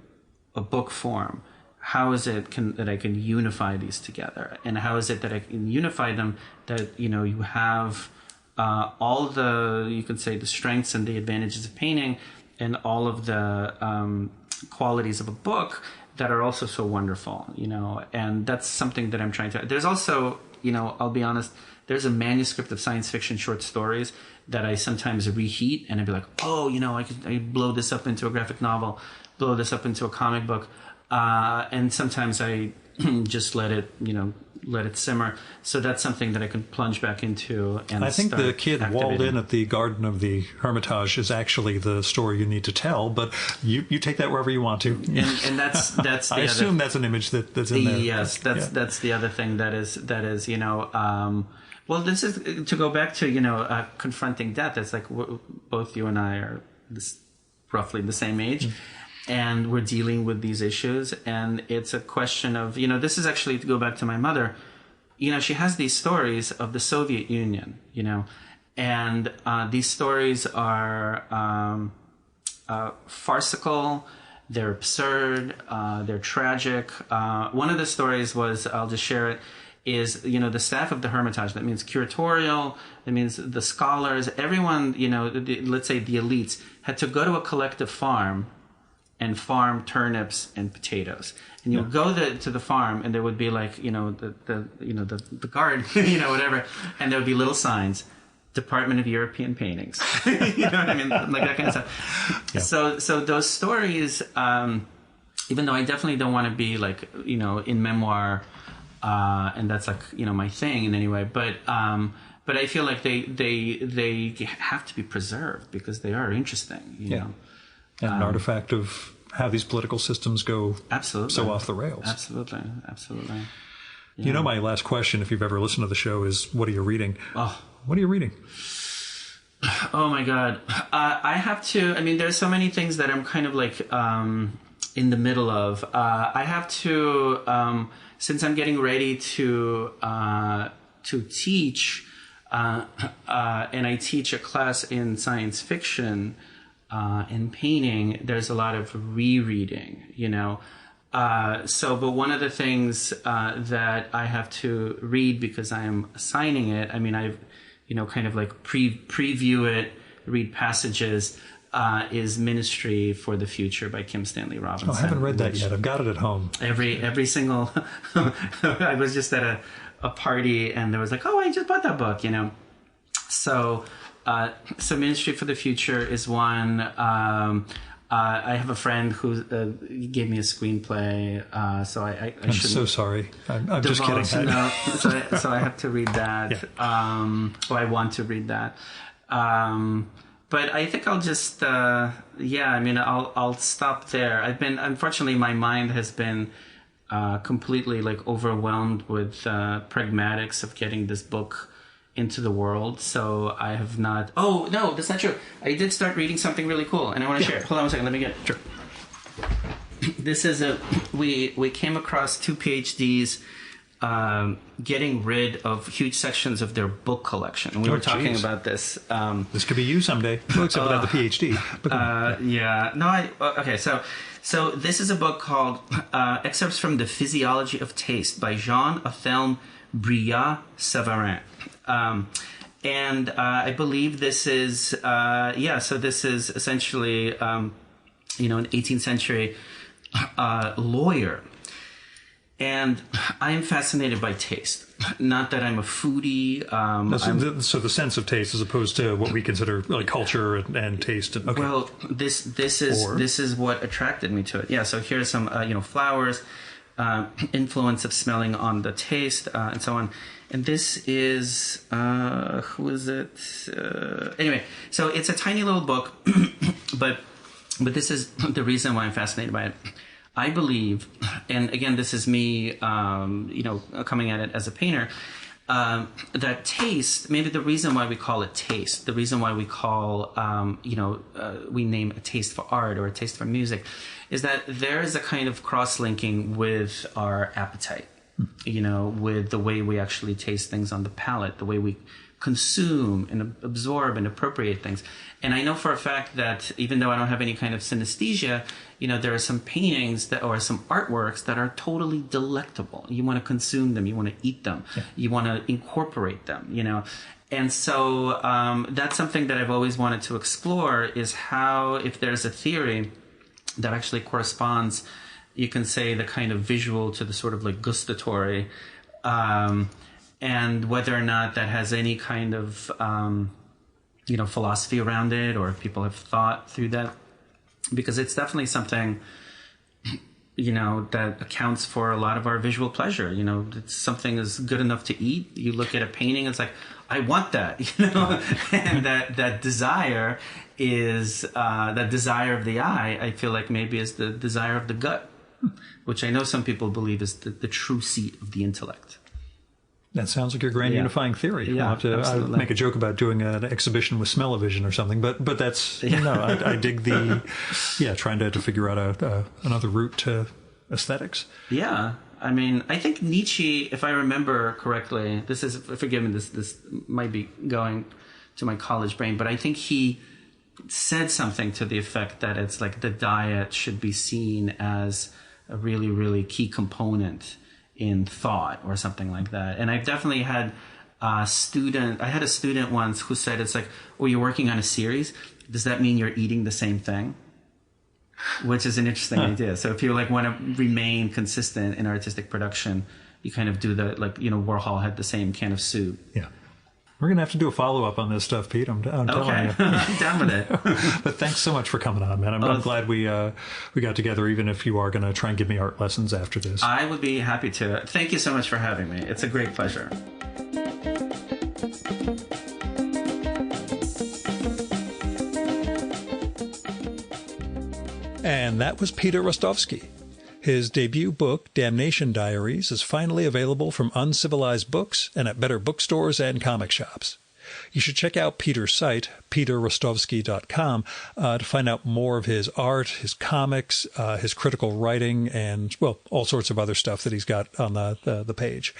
a book form. How is it that I can unify these together, and how is it that I can unify them that you have all the, you could say, the strengths and the advantages of painting, and all of the qualities of a book that are also so wonderful, and that's something that I'm trying to. There's also, I'll be honest, there's a manuscript of science fiction short stories that I sometimes reheat, and I'd be like, I blow this up into a graphic novel, blow this up into a comic book, and sometimes I just let it simmer. So that's something that I can plunge back into. And I think the kid walled in at the Garden of the Hermitage is actually the story you need to tell, but you take that wherever you want to. And that's the I assume that's an image that's in there. Yes, that's the other thing that is well, this is to go back to confronting death. It's like both you and I are roughly the same age. And we're dealing with these issues, and it's a question of, this is actually to go back to my mother. She has these stories of the Soviet Union, and these stories are farcical, they're absurd, they're tragic. One of the stories was, I'll just share it, is, the staff of the Hermitage. That means curatorial, that means the scholars, everyone, let's say the elites, had to go to a collective farm and farm turnips and potatoes, and you would go to the farm, and there would be like the guard, whatever, and there would be little signs, Department of European Paintings, you know what I mean, like that kind of stuff. Yeah. So those stories, even though I definitely don't want to be like in memoir, and that's like my thing in any way, but I feel like they have to be preserved because they are interesting, you know. And an artifact of how these political systems go so off the rails. Absolutely. Yeah. My last question, if you've ever listened to the show, is what are you reading? Oh. What are you reading? Oh, my God. I have to... there's so many things that I'm kind of like in the middle of. I have to... since I'm getting ready to teach, and I teach a class in science fiction... in painting, there's a lot of rereading, but one of the things that I have to read because I am assigning it, I've, kind of like preview it, read passages, is Ministry for the Future by Kim Stanley Robinson. I haven't read that yet. I've got it at home. Every single, I was just at a party and there was like, I just bought that book, So Ministry for the Future is one. I have a friend who gave me a screenplay, so I I'm so sorry. I'm just kidding. So I have to read that. Yeah. I want to read that. But I think I'll just, I'll stop there. Unfortunately, my mind has been completely like overwhelmed with pragmatics of getting this book into the world, so I have not... Oh, no, that's not true. I did start reading something really cool, and I want to share it. Hold on a second, let me get it. Sure. This is we came across two PhDs getting rid of huge sections of their book collection. And we were talking about this. This could be you someday. Well, except without the PhD. Yeah. No, okay. So this is a book called Excerpts from the Physiology of Taste by Jean-Othelme Brillat-Savarin. And I believe this is, so this is essentially, an 18th century lawyer. And I am fascinated by taste. Not that I'm a foodie. So the sense of taste as opposed to what we consider like culture and taste. Okay. Well, this is what attracted me to it. Yeah, so here's some, flowers, influence of smelling on the taste, and so on. And this is, who is it? Anyway, so it's a tiny little book, but this is the reason why I'm fascinated by it. I believe, and again, this is me, coming at it as a painter, that taste, maybe the reason why we call it taste, the reason why we call, we name a taste for art or a taste for music, is that there is a kind of cross-linking with our appetite, with the way we actually taste things on the palate, the way we consume and absorb and appropriate things. And I know for a fact that even though I don't have any kind of synesthesia, there are some paintings or some artworks that are totally delectable. You want to consume them. You want to eat them. Yeah. You want to incorporate them, And so that's something that I've always wanted to explore, is how, if there's a theory that actually corresponds, you can say, the kind of visual to the sort of like gustatory, and whether or not that has any kind of, philosophy around it, or if people have thought through that. Because it's definitely something, that accounts for a lot of our visual pleasure. It's something is good enough to eat. You look at a painting, it's like, I want that, and that desire is, that desire of the eye, I feel like maybe is the desire of the gut, which I know some people believe is the true seat of the intellect. That sounds like your grand unifying theory. Yeah, I'll make a joke about doing an exhibition with smell-o-vision or something, but that's, I dig the, trying to figure out another route to aesthetics. Yeah. I mean, I think Nietzsche, if I remember correctly, forgive me, this might be going to my college brain, but I think he said something to the effect that it's like the diet should be seen as a really, really key component in thought or something like that. And I've definitely had a student once who said, it's like, oh, you're working on a series. Does that mean you're eating the same thing? Which is an interesting idea. So if you want to remain consistent in artistic production, you kind of do Warhol had the same can of soup. Yeah. We're going to have to do a follow-up on this stuff, Pete. I'm telling you. I'm down with it. But thanks so much for coming on, man. I'm glad we got together, even if you are going to try and give me art lessons after this. I would be happy to. Thank you so much for having me. It's a great pleasure. And that was Peter Rostovsky. His debut book, Damnation Diaries, is finally available from Uncivilized Books and at better bookstores and comic shops. You should check out Peter's site, peterrostovsky.com, to find out more of his art, his comics, his critical writing, and, all sorts of other stuff that he's got on the page.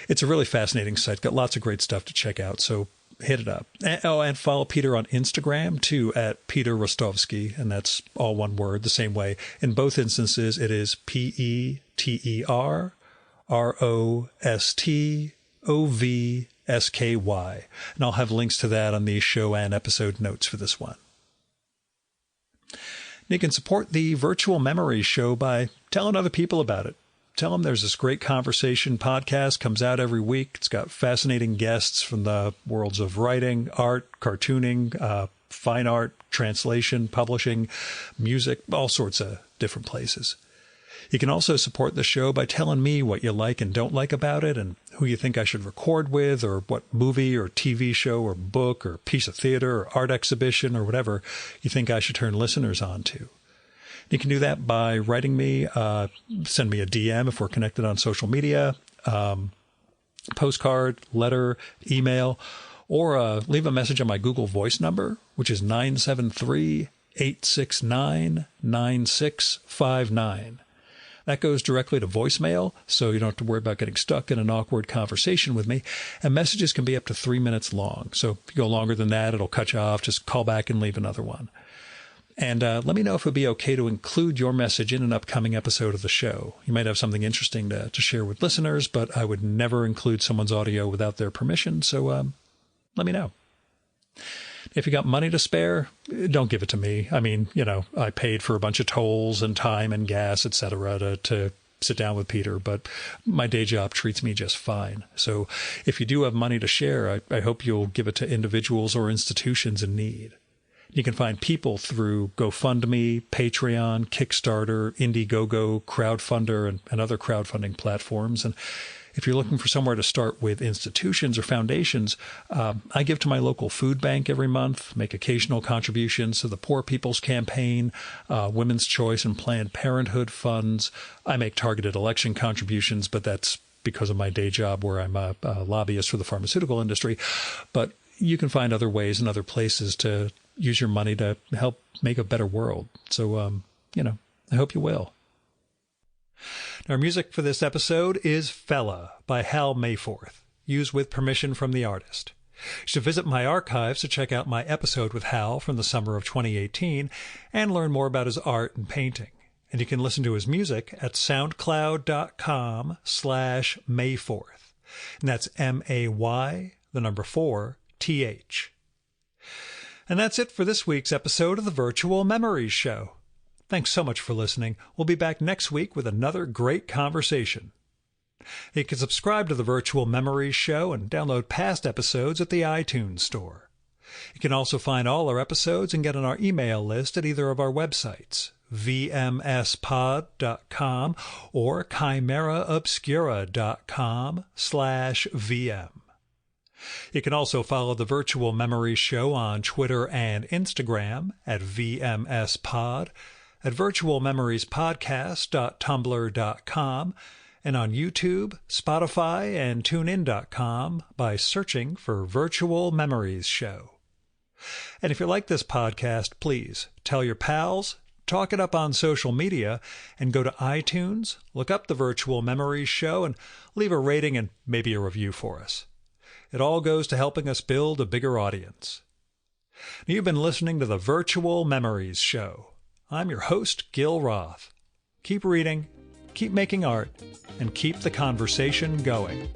It's a really fascinating site. Got lots of great stuff to check out, so hit it up. And follow Peter on Instagram, too, at Peter Rostovsky, and that's all one word, the same way. In both instances, it is PeterRostovsky. And I'll have links to that on the show and episode notes for this one. You can support the Virtual Memories show by telling other people about it. Tell them there's this great conversation podcast, comes out every week. It's got fascinating guests from the worlds of writing, art, cartooning, fine art, translation, publishing, music, all sorts of different places. You can also support the show by telling me what you like and don't like about it, and who you think I should record with, or what movie or TV show or book or piece of theater or art exhibition or whatever you think I should turn listeners on to. You can do that by writing me, send me a DM if we're connected on social media, postcard, letter, email, or leave a message on my Google Voice number, which is 973-869-9659. That goes directly to voicemail, so you don't have to worry about getting stuck in an awkward conversation with me. And messages can be up to 3 minutes long. So if you go longer than that, it'll cut you off. Just call back and leave another one. And let me know if it would be okay to include your message in an upcoming episode of the show. You might have something interesting to share with listeners, but I would never include someone's audio without their permission. So let me know. If you got money to spare, don't give it to me. I mean, I paid for a bunch of tolls and time and gas, etc., to sit down with Peter, but my day job treats me just fine. So if you do have money to share, I hope you'll give it to individuals or institutions in need. You can find people through GoFundMe, Patreon, Kickstarter, Indiegogo, Crowdfunder, and other crowdfunding platforms. And if you're looking for somewhere to start with institutions or foundations, I give to my local food bank every month, make occasional contributions to the Poor People's Campaign, Women's Choice and Planned Parenthood funds. I make targeted election contributions, but that's because of my day job where I'm a lobbyist for the pharmaceutical industry. But you can find other ways and other places to use your money to help make a better world. So, I hope you will. Our music for this episode is Fella by Hal Mayforth, used with permission from the artist. You should visit my archives to check out my episode with Hal from the summer of 2018 and learn more about his art and painting. And you can listen to his music at soundcloud.com/Mayforth. And that's MAY4TH. And that's it for this week's episode of the Virtual Memories Show. Thanks so much for listening. We'll be back next week with another great conversation. You can subscribe to the Virtual Memories Show and download past episodes at the iTunes Store. You can also find all our episodes and get on our email list at either of our websites, vmspod.com or chimeraobscura.com/VM. You can also follow the Virtual Memories Show on Twitter and Instagram at VMSPod, at virtualmemoriespodcast.tumblr.com, and on YouTube, Spotify, and TuneIn.com by searching for Virtual Memories Show. And if you like this podcast, please tell your pals, talk it up on social media, and go to iTunes, look up the Virtual Memories Show, and leave a rating and maybe a review for us. It all goes to helping us build a bigger audience. You've been listening to the Virtual Memories Show. I'm your host, Gil Roth. Keep reading, keep making art, and keep the conversation going.